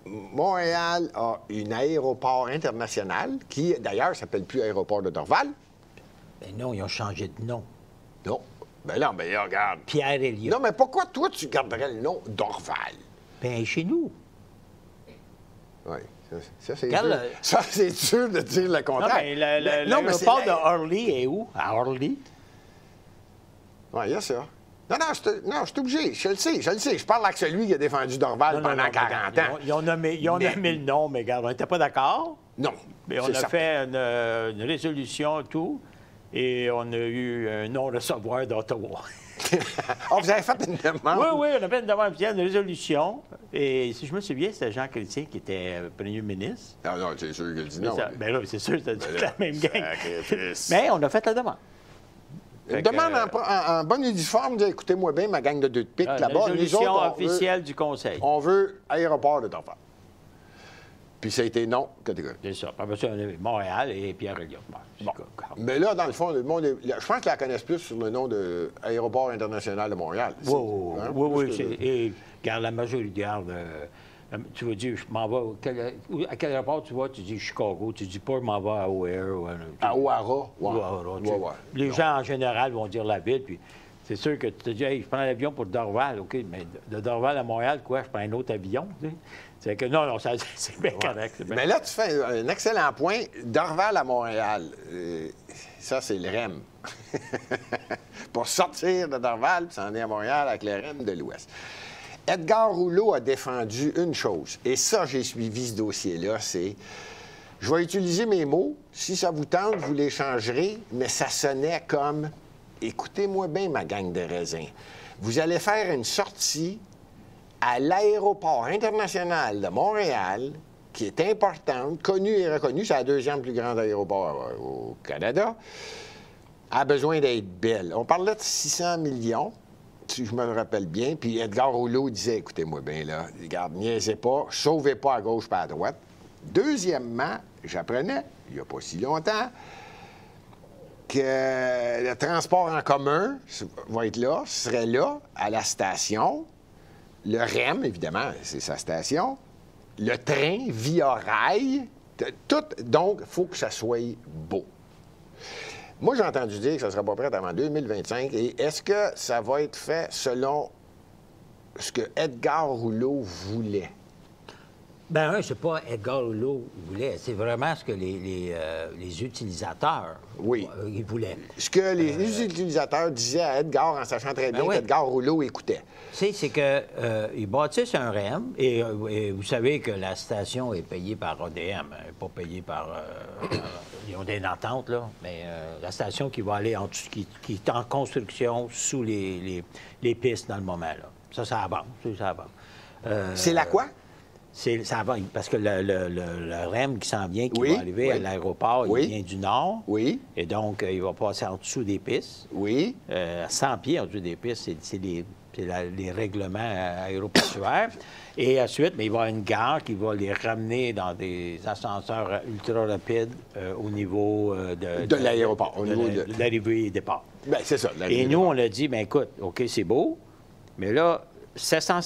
Montréal a un aéroport international qui, d'ailleurs, ne s'appelle plus aéroport de Dorval. Ben non, ils ont changé de nom. Non. Ben là, ben là, regarde. Pierre Elliott. Non, mais pourquoi toi, tu garderais le nom Dorval? Ben chez nous. Oui. Ça, c'est Regarde, dur. Ça, c'est sûr de dire le Non, contraire. mais c'est l'aéroport de Orly est où? À Orly? Oui, il y a ça. Non, je suis obligé. Je le sais. Je parle avec celui qui a défendu Dorval pendant 40 ans. Ils ont nommé le nom, mais regarde, on n'était pas d'accord. Non. Mais on a fait une résolution, tout, et on a eu un non-recevoir d'Ottawa. Oh, vous avez fait une demande? Oui, on a fait une demande officielle, une résolution. Et si je me souviens, c'était Jean Chrétien qui était premier ministre. Non, non, c'est sûr qu'il dit non. Bien là, c'est sûr, c'était la même gang. Sacrifice. Mais on a fait la demande. Une demande en bonne uniforme, dit, écoutez-moi bien, ma gang de deux de pique là-bas. La résolution officielle du Conseil. On veut aéroport de Dorval. Puis ça a été non catégorique. C'est ça. Après ça, on avait Montréal et Pierre Elliott. Bon. Mais là, dans le fond, le monde je pense qu'ils la connaissent plus sur le nom de Aéroport international de Montréal. Oui. Et regarde, la majorité, regarde, tu vas dire, je m'en vais. À quel aéroport tu vas? Tu dis Chicago. Tu dis pas, je m'en vais à O'Hare. À O'Hara. Ouais. Les gens, en général, vont dire la ville. Puis c'est sûr que tu te dis, hey, je prends l'avion pour Dorval. OK, mais de Dorval à Montréal, quoi, je prends un autre avion. Tu sais? C'est que non, ça, c'est bien correct. Mais là, tu fais un excellent point. Dorval à Montréal, ça, c'est le REM. Pour sortir de Dorval, puis s'en aller à Montréal avec le REM de l'Ouest. Edgar Rouleau a défendu une chose, et ça, j'ai suivi ce dossier-là, c'est... Je vais utiliser mes mots. Si ça vous tente, vous les changerez, mais ça sonnait comme... Écoutez-moi bien, ma gang de raisins. Vous allez faire une sortie à l'aéroport international de Montréal, qui est importante, connue et reconnue, c'est la deuxième plus grande aéroport au Canada, a besoin d'être belle. On parlait de 600 millions, si je me rappelle bien, puis Edgar Rouleau disait, écoutez-moi bien là, regarde, niaisez pas, sauvez pas à gauche pas à droite. Deuxièmement, j'apprenais, il n'y a pas si longtemps, que le transport en commun va être là, serait là, à la station. Le REM, évidemment, c'est sa station. Le train via rail. Tout, donc, il faut que ça soit beau. Moi, j'ai entendu dire que ça ne sera pas prêt avant 2025. Et est-ce que ça va être fait selon ce que Edgar Rouleau voulait? Bien, c'est pas Edgar Rouleau voulait, c'est vraiment ce que les utilisateurs ils voulaient. Ce que les utilisateurs disaient à Edgar en sachant très bien qu'Edgar Rouleau écoutait. C'est qu'ils bâtissent un REM et vous savez que la station est payée par ODM, elle n'est pas payée par... ils ont des ententes, là, mais la station qui va aller en dessous, qui est en construction sous les pistes dans le moment, là. Ça avance, ça avance. C'est la quoi? Ça va, parce que le REM qui s'en vient, qui va arriver à l'aéroport, il vient du nord. Oui. Et donc, il va passer en dessous des pistes. Oui. À 100 pieds en dessous des pistes, c'est les règlements aéroportuaires. Et ensuite, il va y avoir une gare qui va les ramener dans des ascenseurs ultra rapides au niveau de l'aéroport, au niveau de l'arrivée et départ. Bien, c'est ça. Et nous, on a dit, bien, écoute, OK, c'est beau, mais là, 700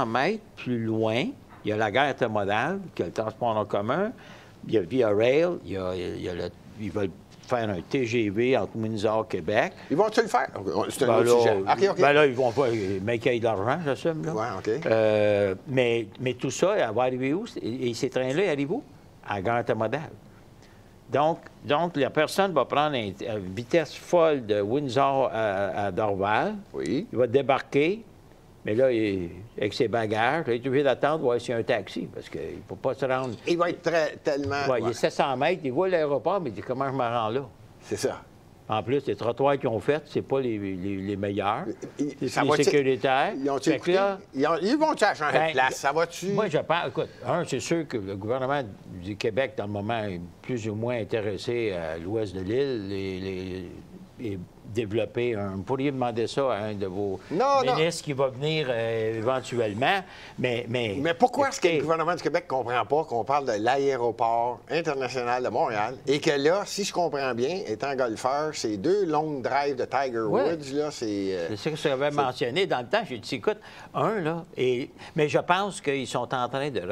mètres plus loin, il y a la gare intermodale, qui a le transport en commun, il y a Via Rail, ils veulent faire un TGV entre Windsor et Québec. Ils vont-tu le faire? C'est un autre sujet. OK. Ben là, ils vont pas... Mais qu'il y ait de l'argent, j'assume. Oui, OK. Mais tout ça, elle va arriver où? Et ces trains-là, ils arrivent où? À la gare intermodale. Donc, la personne va prendre une vitesse folle de Windsor à Dorval. Oui. Il va débarquer. Mais là, avec ses bagages, il est obligé d'attendre voir s'il y a un taxi, parce qu'il ne peut pas se rendre. Il va être tellement... Ouais, il est 700 mètres, il voit l'aéroport, mais il dit comment je me rends là? C'est ça. En plus, les trottoirs qu'ils ont faits, c'est pas les meilleurs. C'est Ça les va-tu- sécuritaires. Ils ont-tu Fait que écouté? là, Ils vont-tu changer ben, de place? Ça va-tu? moi, je pense, écoute, c'est sûr que le gouvernement du Québec, dans le moment, est plus ou moins intéressé à l'ouest de l'île et développer un... Vous pourriez demander ça à un de vos ministres qui va venir éventuellement, mais pourquoi est-ce que écoutez, le gouvernement du Québec ne comprend pas qu'on parle de l'aéroport international de Montréal et que là, si je comprends bien, étant golfeur, ces 2 longues drives de Tiger Woods, là, c'est... C'est ça que j'avais mentionné dans le temps. J'ai dit, écoute, mais je pense qu'ils sont en train de...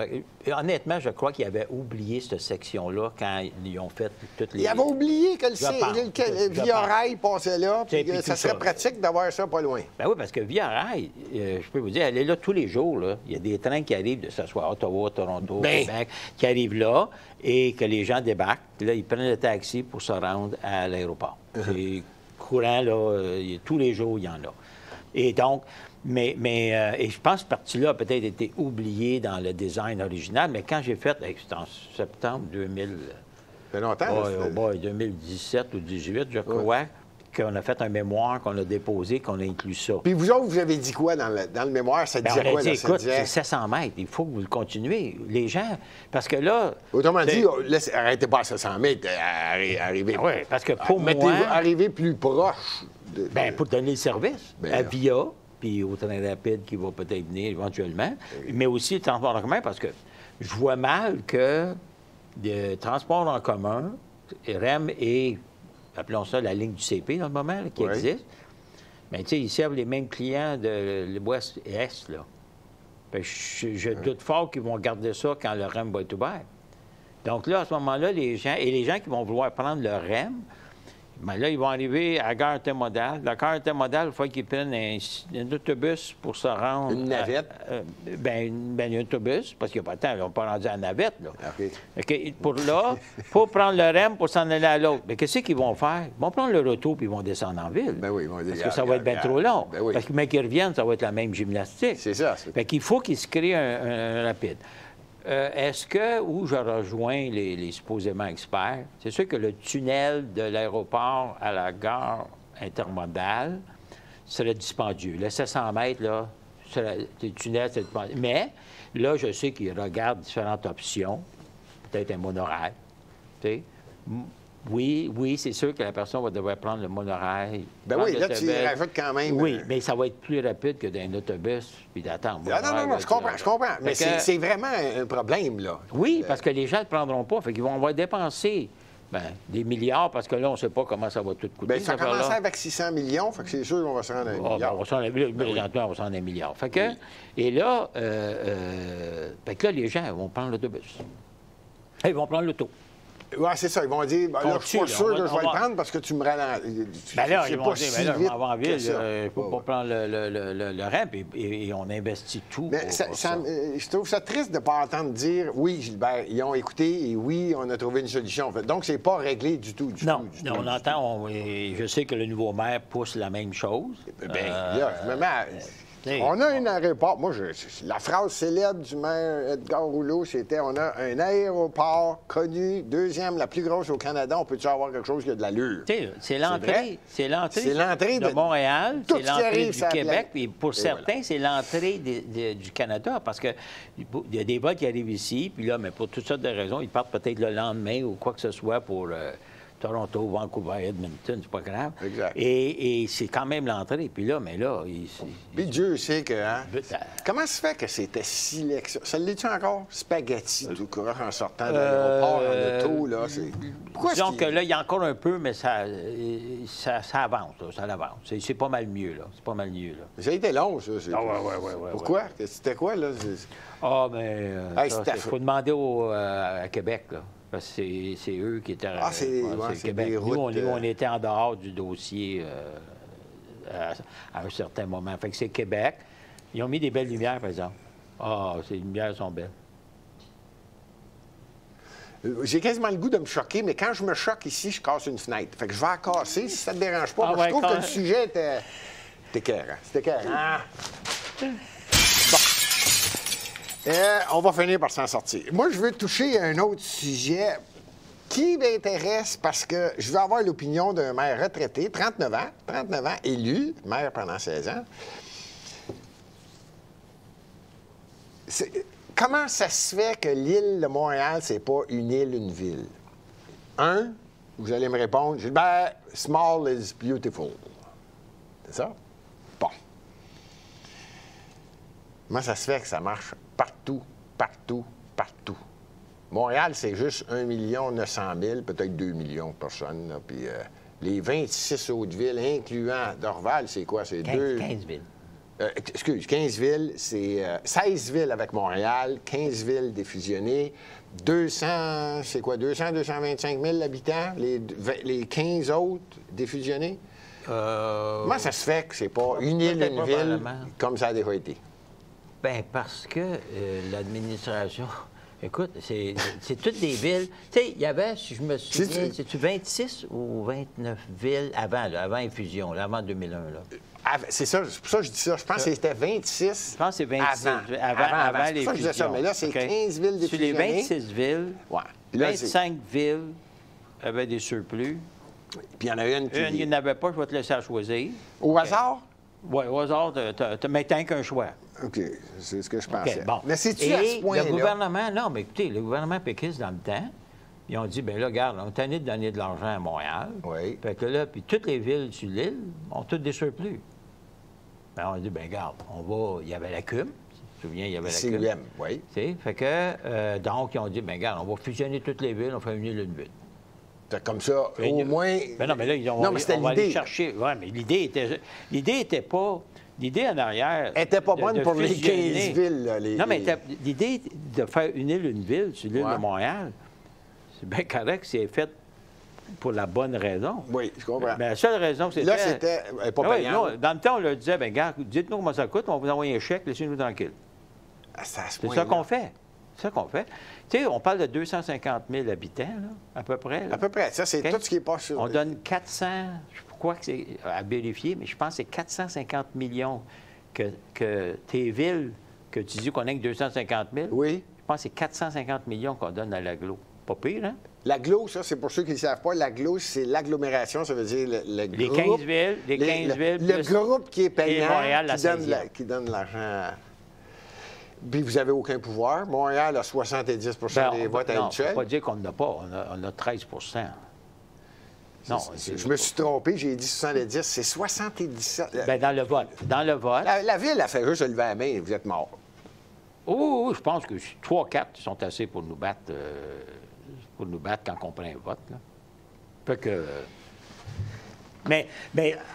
Honnêtement, je crois qu'ils avaient oublié cette section-là quand ils ont fait toutes les... Ils avaient oublié que le Via Rail passait là, puis que ça serait pratique d'avoir ça pas loin. Ben oui, parce que Via Rail, je peux vous dire, elle est là tous les jours. Là. Il y a des trains qui arrivent, que ce soit à Ottawa, Toronto, Québec, qui arrivent là et que les gens débarquent. Puis là, ils prennent le taxi pour se rendre à l'aéroport. C'est courant, là. Tous les jours, il y en a. Et donc, et je pense que cette partie-là a peut-être été oubliée dans le design original, mais quand j'ai fait, c'était en septembre 2000... Ça fait longtemps. 2017 ou 2018, je crois, qu'on a fait un mémoire, qu'on a déposé, qu'on a inclus ça. Puis vous autres, vous avez dit quoi dans le mémoire? Ça disait quoi? On a dit, écoute, c'est 700 mètres, il faut que vous le continuez. Les gens, parce que là... Autrement dit, arrêtez pas à 700 mètres, arrivez... Oui, parce que pour moi... Arrivez plus proche. Pour donner le service à Via, puis au train rapide qui va peut-être venir éventuellement, mais aussi le transport en commun, parce que je vois mal que le transport en commun, REM et, appelons ça la ligne du CP dans le moment, là, qui existe, mais tu sais, ils servent les mêmes clients de l'Ouest et Est, là. Je doute fort qu'ils vont garder ça quand le REM va être ouvert. Donc là, à ce moment-là, les gens qui vont vouloir prendre le REM, bien là, ils vont arriver à la gare intermodale. La gare intermodale, il faut qu'ils prennent un autobus pour se rendre... Une navette? Un autobus, parce qu'il n'y a pas de temps, ils n'ont pas rendu à la navette, là. OK. Pour prendre le REM, pour s'en aller à l'autre. Mais qu'est-ce qu'ils vont faire? Ils vont prendre le retour puis ils vont descendre en ville. Ben oui, ils vont dire... Parce que ça va être bien trop long. Ben oui. Parce que, mais qu'ils reviennent, ça va être la même gymnastique. C'est ça. Fait qu'il faut qu'ils se créent un rapide. Est-ce que, où je rejoins les supposément experts, c'est sûr que le tunnel de l'aéroport à la gare intermodale serait dispendieux. Le 700 mètres, là, le tunnel, c'est dispendieux. Mais là, je sais qu'ils regardent différentes options, peut-être un monorail. Tu sais. Oui, c'est sûr que la personne va devoir prendre le monorail. Ben oui, là, tu rajoutes quand même... Oui, mais ça va être plus rapide que d'un autobus puis d'attendre. Non, je comprends. Mais c'est vraiment un problème, là. Oui, parce que les gens ne le prendront pas. Fait qu'ils vont avoir dépensé des milliards, parce que là, on ne sait pas comment ça va tout coûter. Bien, ça a commencé avec 600 millions, fait que c'est sûr qu'on va se rendre à 1 milliard. On va se rendre à 1 milliard. Fait que, et là, fait que là, les gens vont prendre l'autobus. Ils vont prendre l'auto. Oui, c'est ça. Ils vont dire, là, je suis pas sûr que je vais le prendre parce que tu me ralentis. Bien là, ils vont dire, je m'en vais en ville, je ne peux pas prendre le REM, et on investit tout. Mais je trouve ça triste de ne pas entendre dire, oui, Gilbert, ils ont écouté et oui, on a trouvé une solution. Donc, c'est pas réglé du tout. Non, on entend, je sais que le nouveau maire pousse la même chose. Bien, là, je me mets on a un aéroport. Moi, la phrase célèbre du maire Edgar Rouleau, c'était on a un aéroport connu, 2e, la plus grosse au Canada. On peut-tu avoir quelque chose qui a de l'allure? C'est l'entrée de Montréal, c'est l'entrée du Québec. Puis pour certains, c'est l'entrée du Canada. Parce qu'il y a des vols qui arrivent ici, puis là, mais pour toutes sortes de raisons, ils partent peut-être le lendemain ou quoi que ce soit pour Toronto, Vancouver, Edmonton, c'est pas grave. Exact. Et c'est quand même l'entrée. Puis là, Puis Dieu sait que... Hein? Comment se fait que c'était si laid que ça? Ça l'est-tu encore? Spaghetti, tout courant en sortant de l'aéroport, en auto, là. Pourquoi disons que là, il y a encore un peu, mais ça avance, là, ça avance. C'est pas mal mieux, là. C'est pas mal mieux, là. Ça a été long, ça. Ouais. Pourquoi? C'était quoi, là? Il faut demander à Québec, là. Parce que c'est eux qui étaient... c'est Québec. Nous, on était en dehors du dossier à un certain moment. Fait que c'est Québec. Ils ont mis des belles lumières, par exemple. Ces lumières sont belles. J'ai quasiment le goût de me choquer, mais quand je me choque ici, je casse une fenêtre. Fait que je vais la casser si ça ne te dérange pas. Je trouve que le sujet était écœurant. C'était écœurant. On va finir par s'en sortir. Moi, je veux toucher à un autre sujet qui m'intéresse parce que je veux avoir l'opinion d'un maire retraité, 39 ans, élu, maire pendant 16 ans. Comment ça se fait que l'île de Montréal, c'est pas une île, une ville? Vous allez me répondre, Gilbert, small is beautiful. C'est ça? Bon. Comment ça se fait que ça marche partout, partout, partout? Montréal, c'est juste 1 900 000, peut-être 2 millions de personnes. Là, puis les 26 autres villes, incluant Dorval, c'est quoi? C'est 15 villes. 15 villes, c'est 16 villes avec Montréal, 15 villes défusionnées, 225 000 habitants, les 15 autres défusionnés. Comment ça se fait que c'est pas une île, une ville, comme ça a déjà été? Bien, parce que l'administration... Écoute, c'est toutes des villes. Tu sais, il y avait, si je me souviens, c'est-tu 26 ou 29 villes avant les fusions, avant 2001, là? C'est ça, c'est pour ça que je dis ça. Je pense que c'était 26. Je pense que c'est 26 avant les fusions. C'est pour ça que je disais ça, mais là, c'est 15 villes défusionnées. Sur les 26 villes, ouais. Là, 25 villes avaient des surplus. Puis il y en a une qui... Il n'y en avait pas, je vais te laisser à choisir. Au hasard? Oui, au hasard, mais t'as qu'un choix. OK, c'est ce que je pensais. Okay, bon. Mais c'est-tu à ce point-là? Le gouvernement, non, mais écoutez, le gouvernement péquiste, dans le temps, ils ont dit, bien là, regarde, on est tanné de donner de l'argent à Montréal. Oui. Fait que là, puis toutes les villes sur l'île ont toutes des surplus. Bien, on a dit, bien, regarde, on va... Il y avait la CUM, tu te souviens, il y avait la CUM. CUM, oui. Fait que, donc, ils ont dit, bien, regarde, on va fusionner toutes les villes, on fait une île, une ville. Comme ça, au moins... Ben non, mais là, ils ont, non, mais c'était on va l'idée. aller chercher... Oui, mais l'idée était pas... L'idée en arrière... Elle n'était pas bonne pour les 15 villes. Là, non, mais l'idée de faire une île, une ville sur l'île de Montréal, c'est bien correct, c'est fait pour la bonne raison. Oui, je comprends. Mais la seule raison que c'était... Là, c'était pas payant. Oui, dans le temps, on leur disait, bien, regarde, dites-nous comment ça coûte, on va vous envoyer un chèque, laissez-nous tranquille. C'est ça qu'on fait. C'est ça qu'on fait. Tu sais, on parle de 250 000 habitants, là, à peu près. Là. À peu près. Ça, c'est tout ce qui est pas sur... On donne 400, je crois que c'est à vérifier, mais je pense que c'est 450 millions que tes villes, que tu dis qu'on a que 250 000. Oui. Je pense que c'est 450 millions qu'on donne à l'agglo. Pas pire, hein? L'agglo, ça, c'est pour ceux qui ne savent pas, l'agglo, c'est l'agglomération, ça veut dire le groupe... Les 15 villes, le groupe qui est payant, Montréal, qui donne l'argent... Puis vous n'avez aucun pouvoir. Montréal a 70 des votes à elle seule. On ne peut pas dire qu'on n'a pas. On a 13 Non. Je me suis trompé, j'ai dit 70. C'est 77. Bien, dans le vote. La ville a fait juste lever la main et vous êtes mort. Oui, je pense que 3-4 sont assez pour nous battre quand on prend un vote. Là. Fait que... Mais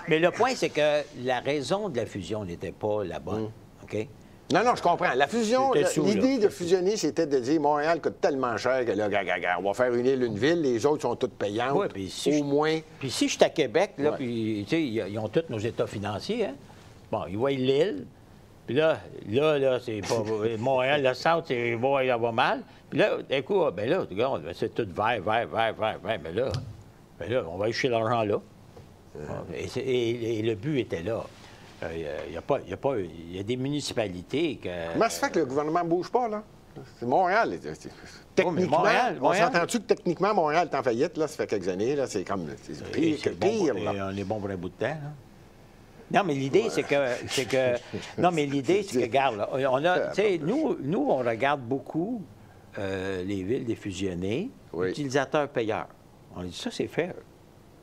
le point, c'est que la raison de la fusion n'était pas la bonne. OK? Non, je comprends. La fusion, l'idée de fusionner, c'était de dire Montréal coûte tellement cher que là, on va faire une île, une ville, les autres sont toutes payantes. Oui, puis si moins. Puis si je suis à Québec, là, puis tu sais, ils ont tous nos états financiers, hein? Bon, ils voient l'île, puis là, c'est pas. Montréal, le centre, c'est bon, il va mal. Puis là, d'un coup, bien là, regarde, c'est tout vert. Mais là, on va aller chercher l'argent là. Et le but était là. Il y a des municipalités que... Comment ça fait que le gouvernement ne bouge pas, là? C'est Montréal. Techniquement, on s'entend-tu que techniquement, Montréal est en faillite, là, ça fait quelques années, là, c'est comme pire, là. On est bon pour un bout de temps, là. Non, mais l'idée, c'est que... Non, mais l'idée, c'est que, regarde, là, on a... Tu sais, nous, on regarde beaucoup les villes défusionnées, utilisateurs-payeurs. On dit ça, c'est fair.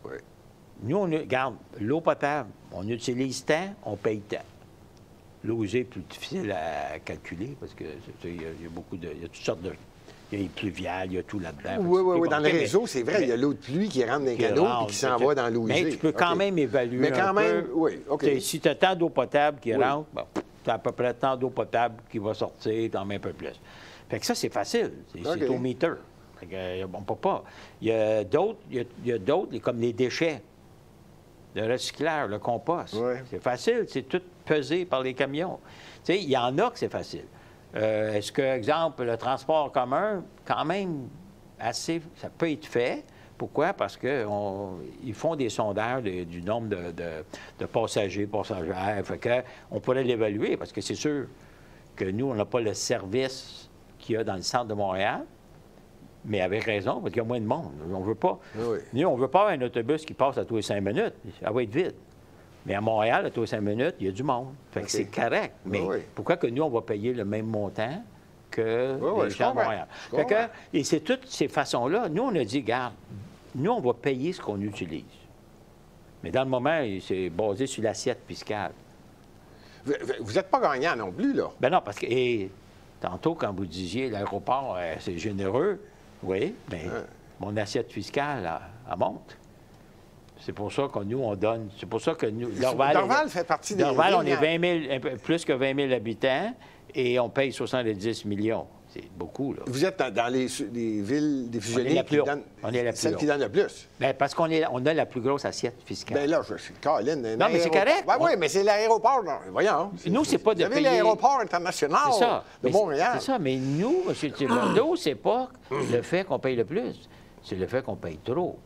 Oui. Nous, regarde, l'eau potable, on utilise tant, on paye tant. L'eau usée est plus difficile à calculer parce que il y a beaucoup de... Il y a toutes sortes de... Il y a les pluviales, il y a tout là-dedans. Oui. Dans le réseau, c'est vrai, il y a l'eau de pluie qui rentre dans les canaux et qui s'en va dans l'eau usée. Mais tu peux quand même évaluer. Mais quand même, oui, OK. Si tu as tant d'eau potable qui rentre, tu as à peu près tant d'eau potable qui va sortir, t'en mets un peu plus. Fait que ça, c'est facile. C'est au meter. Fait que, on peut pas. Il y a d'autres, comme les déchets. Le recyclage, le compost. Oui. C'est facile, c'est tout pesé par les camions. Tu sais, il y en a que c'est facile. Est-ce que, exemple, le transport commun, quand même, assez, ça peut être fait. Pourquoi? Parce qu'ils font des sondages du nombre de passagers, passagères. Fait que on pourrait l'évaluer, parce que c'est sûr que nous, on n'a pas le service qu'il y a dans le centre de Montréal, mais avec raison, parce qu'il y a moins de monde. On veut pas. Oui. Nous, on veut pas un autobus qui passe à tous les 5 minutes. Ça va être vide. Mais à Montréal, à tous les 5 minutes, il y a du monde. Fait que c'est correct. Mais pourquoi que nous, on va payer le même montant que les gens de Montréal? Fait que, et c'est toutes ces façons-là. Nous, on a dit, regarde, nous, on va payer ce qu'on utilise. Mais dans le moment, c'est basé sur l'assiette fiscale. Vous n'êtes pas gagnant non plus, là. Ben non, parce que tantôt, quand vous disiez l'aéroport, c'est généreux, oui, mais mon assiette fiscale, elle monte. C'est pour ça que nous, on donne. C'est pour ça que nous. Dorval fait partie des. Dorval, on est plus que 20 000 habitants et on paye 70 millions. C'est beaucoup, là. Vous êtes dans les villes des fusionnés qui donnent. On est la plus celle qui donne le plus. Bien, parce qu'on a la plus grosse assiette fiscale. Bien là, je suis Caroline. Non, mais c'est correct. Oui, mais c'est l'aéroport. Voyons. Nous, c'est pas de payer. Vous avez l'aéroport international de Montréal. C'est ça, mais nous, M. Thibodeau, c'est pas le fait qu'on paye le plus. C'est le fait qu'on paye trop.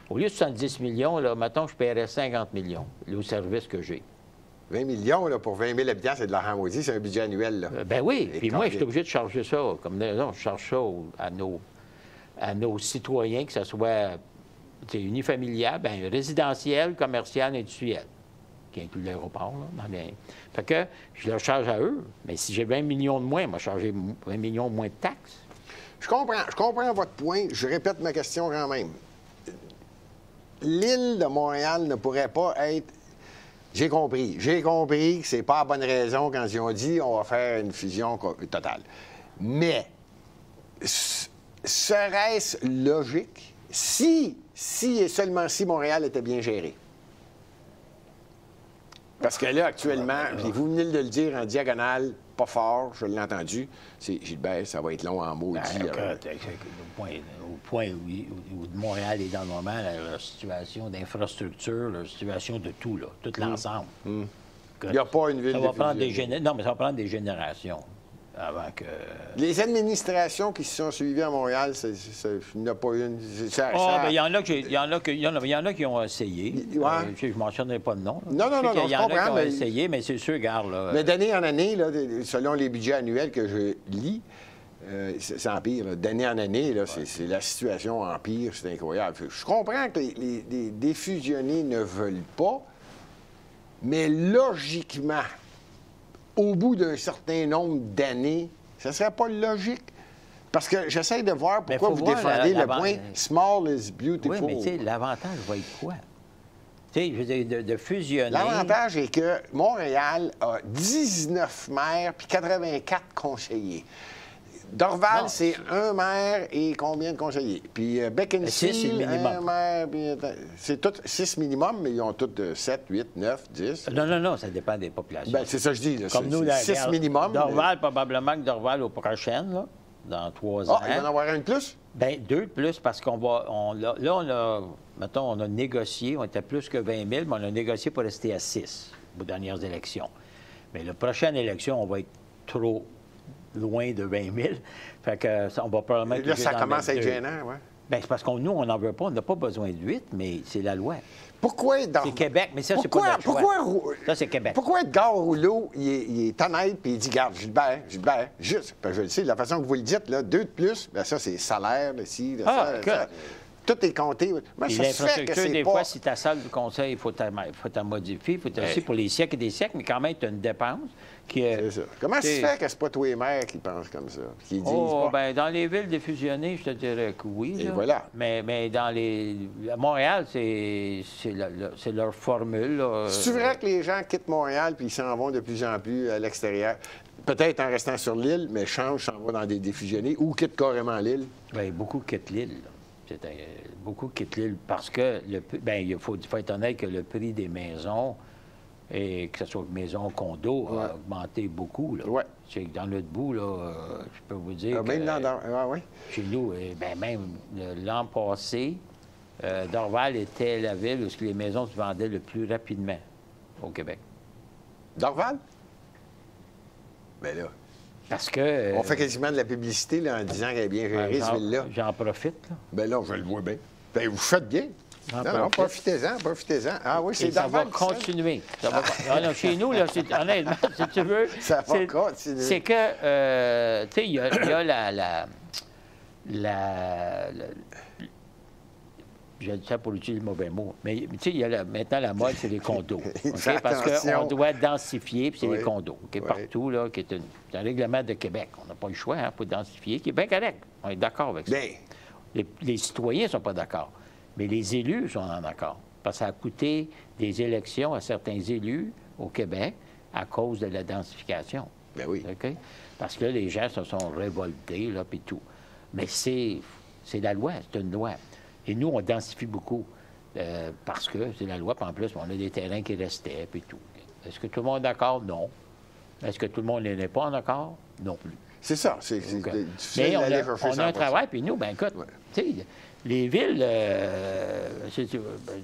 Au lieu de 70 millions, là, mettons, je paierais 50 millions, le service que j'ai. 20 millions là, pour 20 000 habitants, c'est de l'argent maudit, c'est un budget annuel. Là. Ben oui, puis moi, je suis obligé de charger ça. Comme non, je charge ça à nos citoyens, que ce soit unifamilial, bien, résidentiel, commercial, industriel, qui inclut l'aéroport. Fait que je leur charge à eux. Mais si j'ai 20 millions de moins, moi, charger 20 millions de moins de taxes. Je comprends votre point. Je répète ma question quand même. L'île de Montréal ne pourrait pas être... J'ai compris que c'est pas la bonne raison quand ils ont dit on va faire une fusion totale. Mais serait-ce logique si et seulement si Montréal était bien géré? Parce que là, actuellement, puis vous venez de le dire en diagonale, pas fort, je l'ai entendu, c'est Gilbert, ça va être long en maudit. Au point où Montréal est dans le moment, leur situation d'infrastructure, leur situation de tout, là, tout l'ensemble. Il n'y a pas une ville ça va prendre Non, mais ça va prendre des générations avant que... Les administrations qui se sont suivies à Montréal, il n'y en a pas une. Il y en a qui ont essayé. Je ne mentionnerai pas de nom. Non, il y en a qui ont essayé, mais c'est sûr, regarde, là... Mais d'année en année, là, selon les budgets annuels que je lis, ça empire. D'année en année, là, c'est la situation empire, c'est incroyable. Je comprends que les défusionnés ne veulent pas, mais logiquement, au bout d'un certain nombre d'années, ça ne serait pas logique? Parce que j'essaie de voir pourquoi vous défendez le point « small is beautiful ». Oui, mais tu sais, l'avantage va être quoi? Tu sais, je veux dire, de fusionner... L'avantage est que Montréal a 19 maires puis 84 conseillers. Dorval, c'est un maire et combien de conseillers? Puis Beckency, un maire, c'est tout 6 minimum, mais ils ont tous 7, 8, 9, 10. Non, ça dépend des populations. Bien, c'est ça que je dis. Comme nous, 6 minimum. Dorval, probablement que Dorval aux prochaines, là, dans 3 ans. Ah, il va en avoir une de plus? Bien, 2 de plus, parce qu'on va... Mettons, on a négocié, on était plus que 20 000, mais on a négocié pour rester à 6 aux dernières élections. Mais la prochaine élection, on va être trop loin de 20 000. Fait que on va probablement... Là, ça commence à être gênant, oui. Bien, c'est parce que nous, on n'en veut pas. On n'a pas besoin de 8, mais c'est la loi. Pourquoi... C'est Québec, mais ça, c'est pas notre choix. Ça, c'est Québec. Pourquoi Edgar Rouleau, il est honnête, puis il dit, garde, Gilbert, juste, je le sais, de la façon que vous le dites, là, 2 de plus, bien ça, c'est salaire, ici, ça. Tout est compté. Moi, ça se fait que c'est des pas... fois, si ta salle de conseil, il faut t'en modifier, il faut aussi pour les siècles et des siècles, mais quand même, tu as une dépense qui est... C'est ça. Comment ça se fait que c'est pas tous les maires qui pensent comme ça? Qui disent bien, dans les villes défusionnées, je te dirais que oui. Et voilà. Mais dans les... À Montréal, c'est leur formule. C'est vrai que les gens quittent Montréal puis ils s'en vont de plus en plus à l'extérieur? Peut-être en restant sur l'île, mais s'en vont dans des défusionnés ou quittent carrément l'île? Bien, beaucoup quittent l'île. Beaucoup quittent l'île parce que, il faut être honnête que le prix des maisons, et que ce soit maison, condo, a augmenté beaucoup. Là. Ouais. Dans l'autre bout, là, je peux vous dire que... Même chez nous, même l'an passé, Dorval était la ville où les maisons se vendaient le plus rapidement au Québec. Dorval? Bien là... Parce que... on fait quasiment de la publicité là, en disant qu'elle est bien gérée, cette ville-là. J'en profite, là. Bien là, je le vois bien. Bien, vous faites bien. Non, profitez-en. Ah oui, c'est ça va Dorval, continuer. Ça va... non, chez nous, là, honnêtement, si tu veux... Ça va continuer. C'est que, tu sais, il y a je dis ça pour utiliser le mauvais mot, mais tu sais, il y a maintenant la mode, c'est les condos. Okay? Parce qu'on doit densifier, puis c'est les condos. Okay? Partout, là, qui est un règlement de Québec. On n'a pas le choix pour densifier, qui est bien correct. On est d'accord avec ça. Les citoyens ne sont pas d'accord, mais les élus sont en accord. Parce que ça a coûté des élections à certains élus au Québec à cause de la densification. Bien oui. Okay? Parce que là, les gens se sont révoltés, là, puis tout. Mais c'est la loi, c'est une loi. Et nous, on densifie beaucoup parce que c'est la loi, puis en plus, on a des terrains qui restaient, puis tout. Est-ce que tout le monde est d'accord? Non. Est-ce que tout le monde n'est pas en accord? Non plus. C'est ça. C'est difficile mais d'aller on a un travail, puis nous, bien écoute, tu sais, les villes,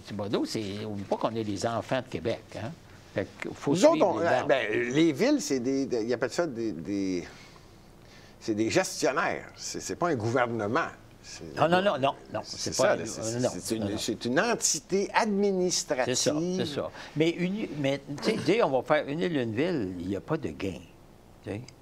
Thibodeau, n'oublie pas qu'on est les enfants de Québec, hein? Fait qu'il faut nous autres, les villes, c'est ils appellent ça c'est des gestionnaires. C'est pas un gouvernement. Non. C'est une entité administrative. C'est ça. Mais tu sais, on va faire une île, une ville, il n'y a pas de gain.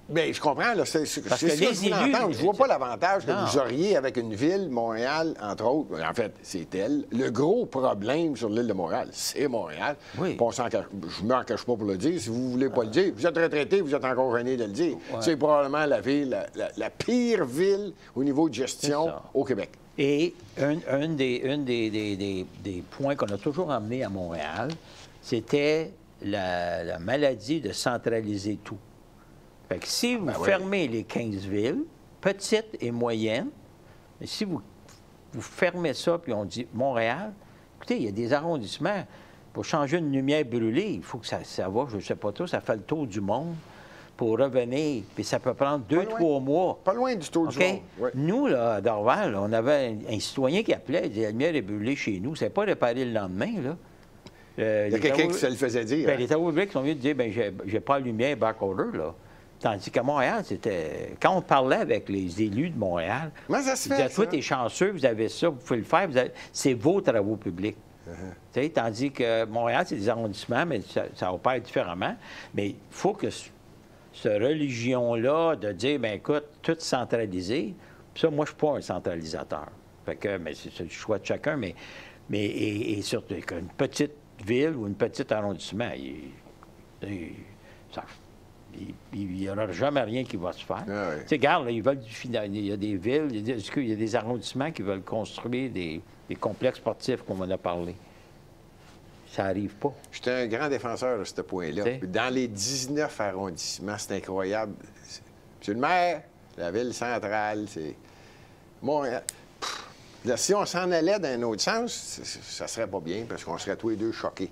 Bien, je comprends. Là, c'est ça que je voulais entendre. Je ne vois pas l'avantage que vous auriez avec une ville, Montréal, entre autres. En fait, c'est elle. Le gros problème sur l'île de Montréal, c'est Montréal. Oui. Je ne m'en cache pas pour le dire. Si vous ne voulez pas le dire, vous êtes retraité, vous êtes encore gêné de le dire. Ouais. C'est probablement la ville, la pire ville au niveau de gestion au Québec. Et un des points qu'on a toujours emmené à Montréal, c'était la maladie de centraliser tout. Fait que si vous fermez les 15 villes, petites et moyennes, mais si vous fermez ça, puis on dit Montréal, écoutez, il y a des arrondissements. Pour changer une lumière brûlée, il faut que ça va, je ne sais pas trop, ça fait le tour du monde pour revenir. Puis ça peut prendre 2-3 mois. Pas loin du tour du monde. Ouais. Nous, là, à Dorval, on avait un citoyen qui appelait, il disait, la lumière est brûlée chez nous. Ça n'est pas réparé le lendemain, là. Il y a quelqu'un qui se le faisait dire. Les travaux publics sont venus dire, bien, j'ai pas la lumière back-order, là. Tandis qu'à Montréal, c'était... Quand on parlait avec les élus de Montréal, comment ça se fait, toi, t'es chanceux, vous avez ça, vous pouvez le faire, c'est vos travaux publics. Tandis que Montréal, c'est des arrondissements, mais ça opère différemment. Mais il faut que cette religion-là de dire, bien, écoute, tout centralisé, puis ça, moi, je ne suis pas un centralisateur. Fait que, mais c'est le choix de chacun, mais surtout qu'une petite ville ou un petit arrondissement, il n'y aura jamais rien qui va se faire. Tu sais, regarde, là, ils veulent il y a des villes, il y a des arrondissements qui veulent construire des complexes sportifs, comme on a parlé. Ça n'arrive pas. J'étais un grand défenseur de ce point-là. Dans les 19 arrondissements, c'est incroyable. Monsieur le maire, la ville centrale, c'est Montréal. Là, si on s'en allait dans un autre sens, ça serait pas bien, parce qu'on serait tous les deux choqués.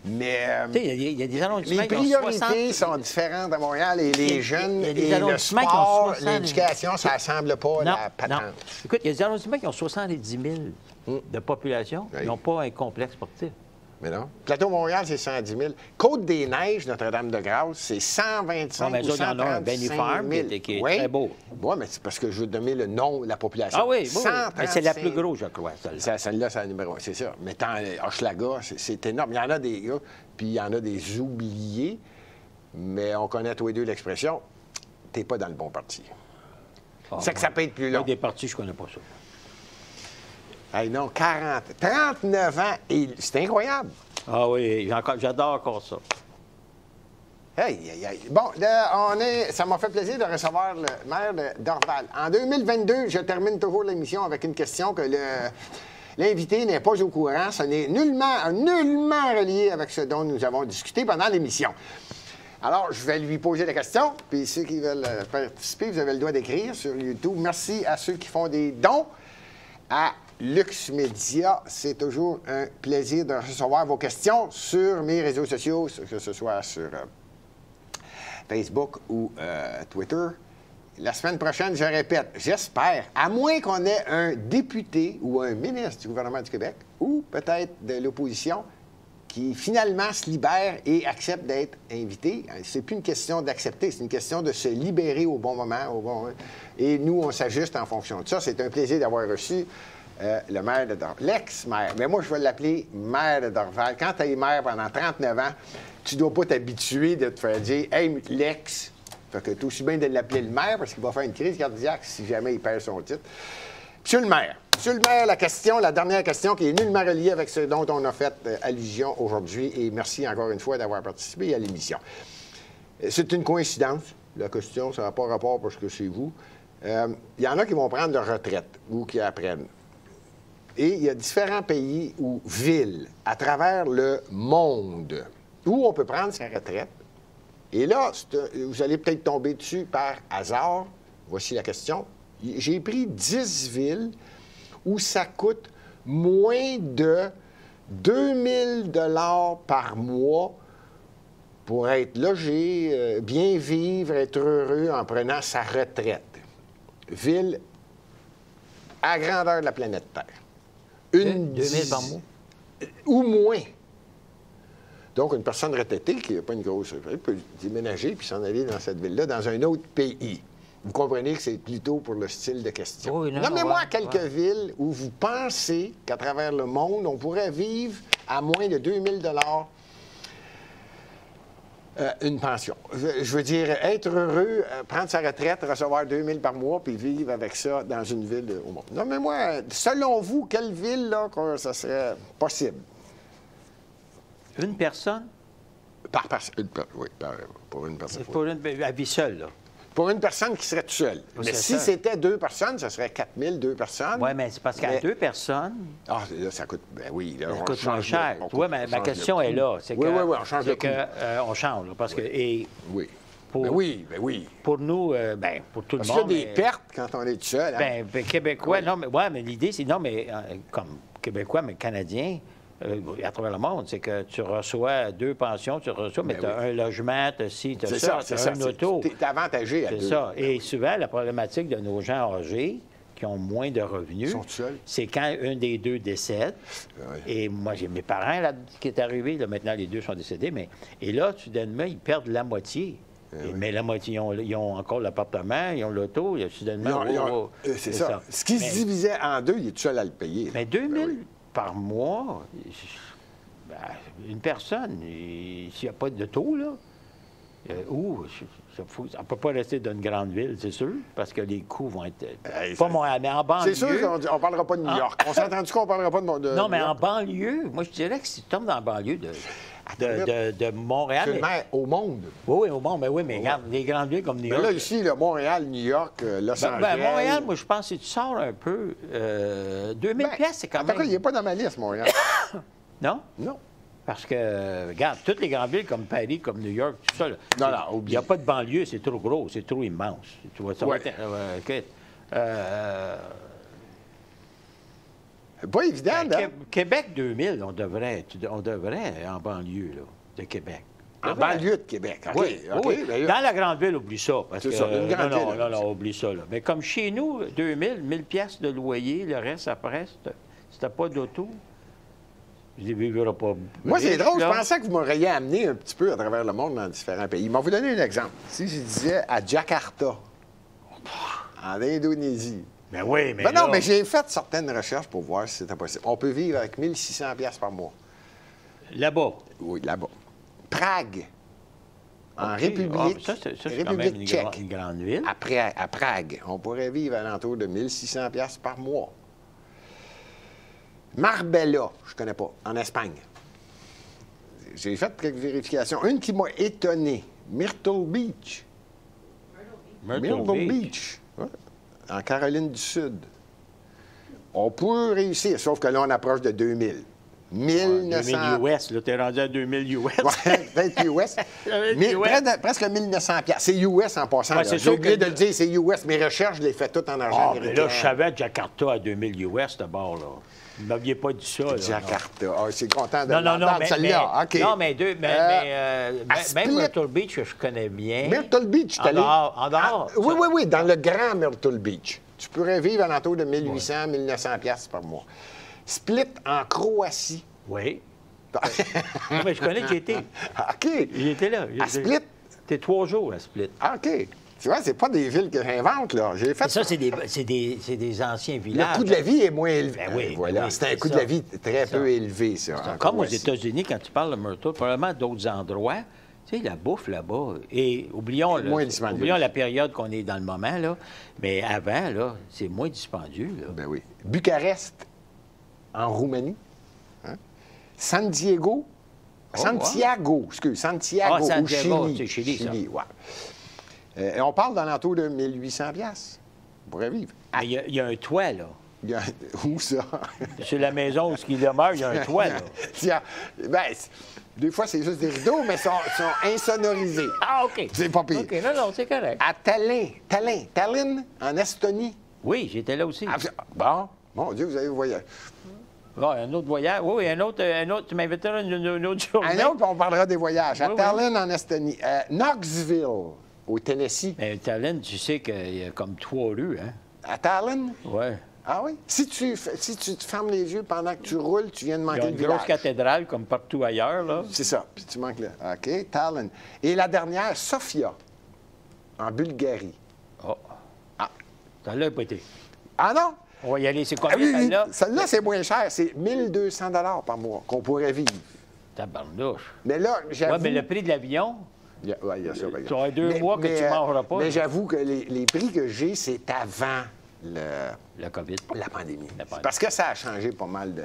Mais il y a des arrondissements les priorités sont différentes à Montréal et les jeunes et le sport, l'éducation, ça ne semble pas la patente. Non. Écoute, il y a des arrondissements qui ont 70 000 de population. Ils n'ont pas un complexe sportif. Mais non. Plateau-Montréal, c'est 110 000. Côte-des-Neiges, Notre-Dame-de-Grâce, c'est 125 000 ou 135 000. Qui est très beau. Oui, mais c'est parce que je veux donner le nom de la population. Ah oui, mais c'est la plus grosse, je crois, celle-là. Celle-là, c'est la numéro 1, c'est ça. Mais Hochelaga, c'est énorme. Il y en a des gars, puis il y en a des oubliés, mais on connaît tous les deux l'expression, t'es pas dans le bon parti. C'est que ça peut être plus long. Des partis, je connais pas ça. Hey, non, 39 ans, et c'est incroyable. Ah oui, j'adore encore ça. Hey. Bon, ça m'a fait plaisir de recevoir le maire de Dorval. En 2022, je termine toujours l'émission avec une question que l'invité n'est pas au courant. Ce n'est nullement relié avec ce dont nous avons discuté pendant l'émission. Alors, je vais lui poser la question, puis ceux qui veulent participer, vous avez le droit d'écrire sur YouTube. Merci à ceux qui font des dons à Lux Média. C'est toujours un plaisir de recevoir vos questions sur mes réseaux sociaux, que ce soit sur Facebook ou Twitter. La semaine prochaine, je répète, j'espère, à moins qu'on ait un député ou un ministre du gouvernement du Québec, ou peut-être de l'opposition, qui finalement se libère et accepte d'être invité. C'est plus une question d'accepter, c'est une question de se libérer au bon moment. Et nous, on s'ajuste en fonction de ça. C'est un plaisir d'avoir reçu le maire de Dorval. L'ex-maire. Mais moi, je vais l'appeler maire de Dorval. Quand tu es maire pendant 39 ans, tu ne dois pas t'habituer de te faire dire « Hey, l'ex ». Fait que tu es aussi bien de l'appeler le maire parce qu'il va faire une crise cardiaque si jamais il perd son titre. Monsieur le maire. Monsieur le maire, la dernière question qui est nullement reliée avec ce dont on a fait allusion aujourd'hui. Et merci encore une fois d'avoir participé à l'émission. C'est une coïncidence. La question, ça n'a pas rapport parce que c'est vous. Il y en a qui vont prendre leur retraite ou qui apprennent. Et il y a différents pays ou villes à travers le monde où on peut prendre sa retraite. Et là, vous allez peut-être tomber dessus par hasard. Voici la question. J'ai pris 10 villes où ça coûte moins de 2000 $ par mois pour être logé, bien vivre, être heureux en prenant sa retraite. Ville à grandeur de la planète Terre. 2000 par mois? Ou moins. Donc, une personne retraitée qui n'a pas une grosse retraite peut déménager puis s'en aller dans cette ville-là, dans un autre pays. Vous comprenez que c'est plutôt pour le style de question. Oui, nommez-moi quelques villes où vous pensez qu'à travers le monde, on pourrait vivre à moins de 2000 $ une pension. Je veux dire, être heureux, prendre sa retraite, recevoir 2000 par mois, puis vivre avec ça dans une ville au monde. Nommez-moi, selon vous, quelle ville, là, ça serait possible? Une personne? Oui, pour une personne. Pour à vie seule, là. Pour une personne qui serait toute seule. Mais si c'était 2 personnes, ça serait 4000, 2 personnes. Oui, mais c'est parce qu'à 2 personnes... Ah, là, ça coûte... Ben oui, là, ça coûte moins cher. Oui, mais ma question est là. C'est oui, on change de coût. On change, là, parce que... Et oui. Pour, ben oui. Pour nous, pour tout le monde... Parce qu'il y a des pertes quand on est tout seul. Hein? Ben, Québécois, oui. Non, mais l'idée, c'est... Non, mais comme Québécois, mais Canadien... à travers le monde, c'est que tu reçois 2 pensions, mais tu as un logement, tu as ci, tu as ça, tu as un auto. Tu es avantagé à 2. C'est ça. Et souvent, la problématique de nos gens âgés qui ont moins de revenus, c'est quand un des 2 décède. Oui. Et moi, j'ai mes parents là, qui est arrivé, là, maintenant les 2 sont décédés, et là, soudainement, ils perdent la moitié. Oui. Mais la moitié, ils ont encore l'appartement, ils ont l'auto, soudainement... c'est ça. Ce qui se divisait en 2, il est tout seul à le payer. Mais 2000... par mois, une personne, s'il n'y a pas de taux, là, ça ne peut pas rester dans une grande ville, c'est sûr, parce que les coûts vont être... pas Montréal, mais en banlieue... C'est sûr qu'on ne parlera pas de New York. On s'est entendu qu'on ne parlera pas de non, mais en banlieue, moi, je dirais que si tu tombes dans la banlieue de Montréal... Mais au monde. Oui, au monde, mais oui, mais regarde, les grandes villes comme New York... Mais là, ici, Montréal, New York, Los Angeles... Montréal, moi, je pense que si tu sors un peu, 2000 pièces, c'est quand même... En tout cas, il n'est pas dans ma liste, Montréal. Non? Non. Parce que, regarde, toutes les grandes villes comme Paris, comme New York, tout ça, non, il n'y a pas de banlieue, c'est trop gros, c'est trop immense. Tu vois, ça va être... pas évident, là. Québec 2000, on devrait en banlieue, là, de Québec. En banlieue de Québec, OK. Oui. Dans la grande ville, oublie ça. C'est ça, une grande ville. Non, oublie ça. Là. Mais comme chez nous, 2000, 1000 pièces de loyer, le reste, après, si t'as pas d'auto, je ne vivrai pas. Moi, c'est drôle, je pensais que vous m'auriez amené un petit peu à travers le monde dans différents pays. Mais je vais vous donner un exemple. Si je disais à Jakarta, en Indonésie... Mais oui, mais non, mais j'ai fait certaines recherches pour voir si c'était possible. On peut vivre avec 1600 pièces par mois. Là-bas? Oui, là-bas. Prague, en République, ça, c'est République quand même tchèque. Une grande ville. À Prague, on pourrait vivre à l'entour de 1600 pièces par mois. Marbella, je ne connais pas, en Espagne. J'ai fait quelques vérifications. Une qui m'a étonné, Myrtle Beach. Myrtle Beach. Ouais. En Caroline du Sud. On peut réussir, sauf que là, on approche de 2000. 1900... 2000 US, là, t'es rendu à 2000 US. Oui, peut-être US. Presque 1900 piastres. C'est US en passant. Ouais, J'ai oublié de le dire, c'est US. Mes recherches, je les fais toutes en argent américain. Mais là, je savais Jakarta à 2000 US d'abord, là. Vous ne m'aviez pas dit ça, là. Jakarta. Je suis content de l'entendre, celle-là. OK. Non, mais même Myrtle Beach, que je connais bien. Myrtle Beach, tu es allé... En dehors. Oui, dans le grand Myrtle Beach. Tu pourrais vivre à l'entour de 1800, 1900 piastres par mois. Split en Croatie. Oui. Mais je connais, j'y étais. OK. J'étais là. À Split? C'était 3 jours à Split. OK. Tu vois, c'est pas des villes que j'invente, là. J'ai fait Et ça, c'est des anciens villages. Le coût de la vie est moins élevé. Ben oui, voilà. oui, c'est un c'est coût de ça. la vie très peu élevé, ça. Comme aux États-Unis, quand tu parles de Myrtle, probablement d'autres endroits, tu sais, la bouffe là-bas. Et oublions la période qu'on est dans le moment, là. Mais avant, là, c'est moins dispendieux, là. Ben oui. Bucarest, en Roumanie. Hein? Santiago, Santiago, au Chili. c'est Chili, ouais. Et on parle d'alentour de 1800 piastres. On pourrait vivre. Mais il y a un toit, là. Où ça? Sur la maison où il demeure, il y a un toit, là. Ben, des fois, c'est juste des rideaux, mais sont insonorisés. Ah, OK. C'est pas pire. OK, non, c'est correct. À Tallinn, en Estonie. Oui, j'étais là aussi. Bon, mon Dieu, vous avez voyagé. Bon, un autre voyage. Oui, un autre. Tu m'inviteras une autre journée. Un autre, puis on parlera des voyages. À Oui, Tallinn, en Estonie. Knoxville, au Tennessee. Mais Tallinn, tu sais qu'il y a comme 3 rues, hein? À Tallinn? Oui. Ah oui? Si tu te fermes les yeux pendant que tu roules, tu viens de Il y manquer a le une village. grosse cathédrale, comme partout ailleurs, là. C'est ça. Puis tu manques là. OK, Tallinn. Et la dernière, Sofia, en Bulgarie. Oh. Ah. Celle-là n'a pas été. Ah non? On va y aller. C'est Ah combien, oui, oui. celle-là? Celle-là, c'est moins cher. C'est 1200 par mois qu'on pourrait vivre. Tabarnouche. Mais là, j'avoue... Oui, mais le prix de l'avion, il y a ça, par tu auras 2 mois que tu ne mangeras pas. Mais j'avoue que les prix que j'ai, c'est avant la COVID. la pandémie. La pandémie. Parce que ça a changé pas mal de...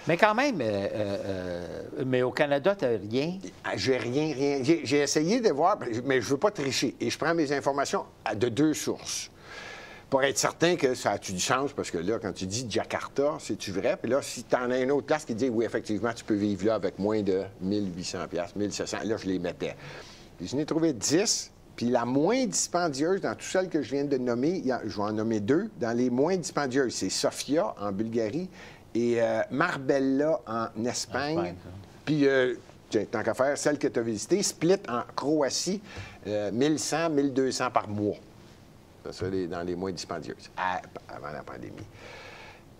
Mais quand même, mais au Canada, tu n'as rien. J'ai rien. J'ai essayé de voir, mais je ne veux pas tricher. Et je prends mes informations de 2 sources. Pour être certain que ça a-tu du sens, parce que là, quand tu dis Jakarta, c'est-tu vrai? Puis là, si tu en as une autre place qui dit, oui, effectivement, tu peux vivre là avec moins de 1800 $, 1700, là, je les mettais. Puis je n'ai trouvé 10, puis la moins dispendieuse, dans toutes celles que je viens de nommer, je vais en nommer 2, dans les moins dispendieuses, c'est Sofia, en Bulgarie, et Marbella, en Espagne. Puis, tiens, tant qu'à faire, celle que tu as visitée, Split, en Croatie, 1100, 1200 par mois. Ça serait dans les moins dispendieuses, avant la pandémie.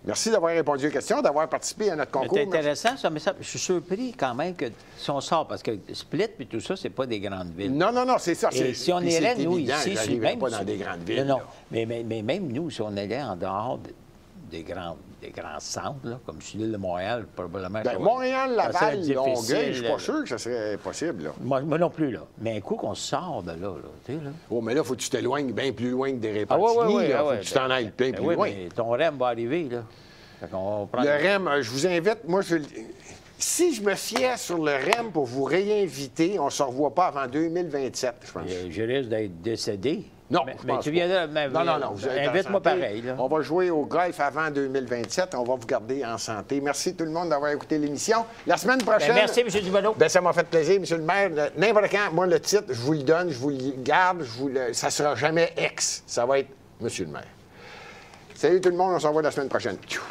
Merci d'avoir répondu aux questions, d'avoir participé à notre concours. C'est intéressant, ça, mais ça, je suis surpris quand même que si on sort, parce que Split et tout ça, c'est pas des grandes villes. Non, c'est ça. Et si on irait, nous, ici... Je n'arriverais pas dans des grandes villes. Non, mais même nous, si on allait en dehors des grands centres, là, comme sur l'île de Montréal, probablement... Bien, Montréal, Laval, Longueuil, je suis pas là. sûr que ça serait possible, là. Moi non plus, là. Mais un coup qu'on sort de là, tu sais, là... Oh, mais là, il faut que tu t'éloignes bien plus loin que des Ah réparties. oui, Il faut que tu t'en ailles bien plus loin. Mais ton REM va arriver, là. Fait qu'on va prendre... Le REM, je vous invite, moi, si je me fiais sur le REM pour vous réinviter, on ne se revoit pas avant 2027, je pense. Je risque d'être décédé. Non, mais tu viendras... Non. Invite-moi pareil, là. On va jouer au golf avant 2027. On va vous garder en santé. Merci tout le monde d'avoir écouté l'émission. La semaine prochaine... merci, M. Duboleau. Ça m'a fait plaisir, M. le maire. N'importe quand, moi, le titre, je vous le donne, je vous le garde. Ça ne sera jamais ex. Ça va être M. le maire. Salut tout le monde, on se revoit la semaine prochaine. Tchou.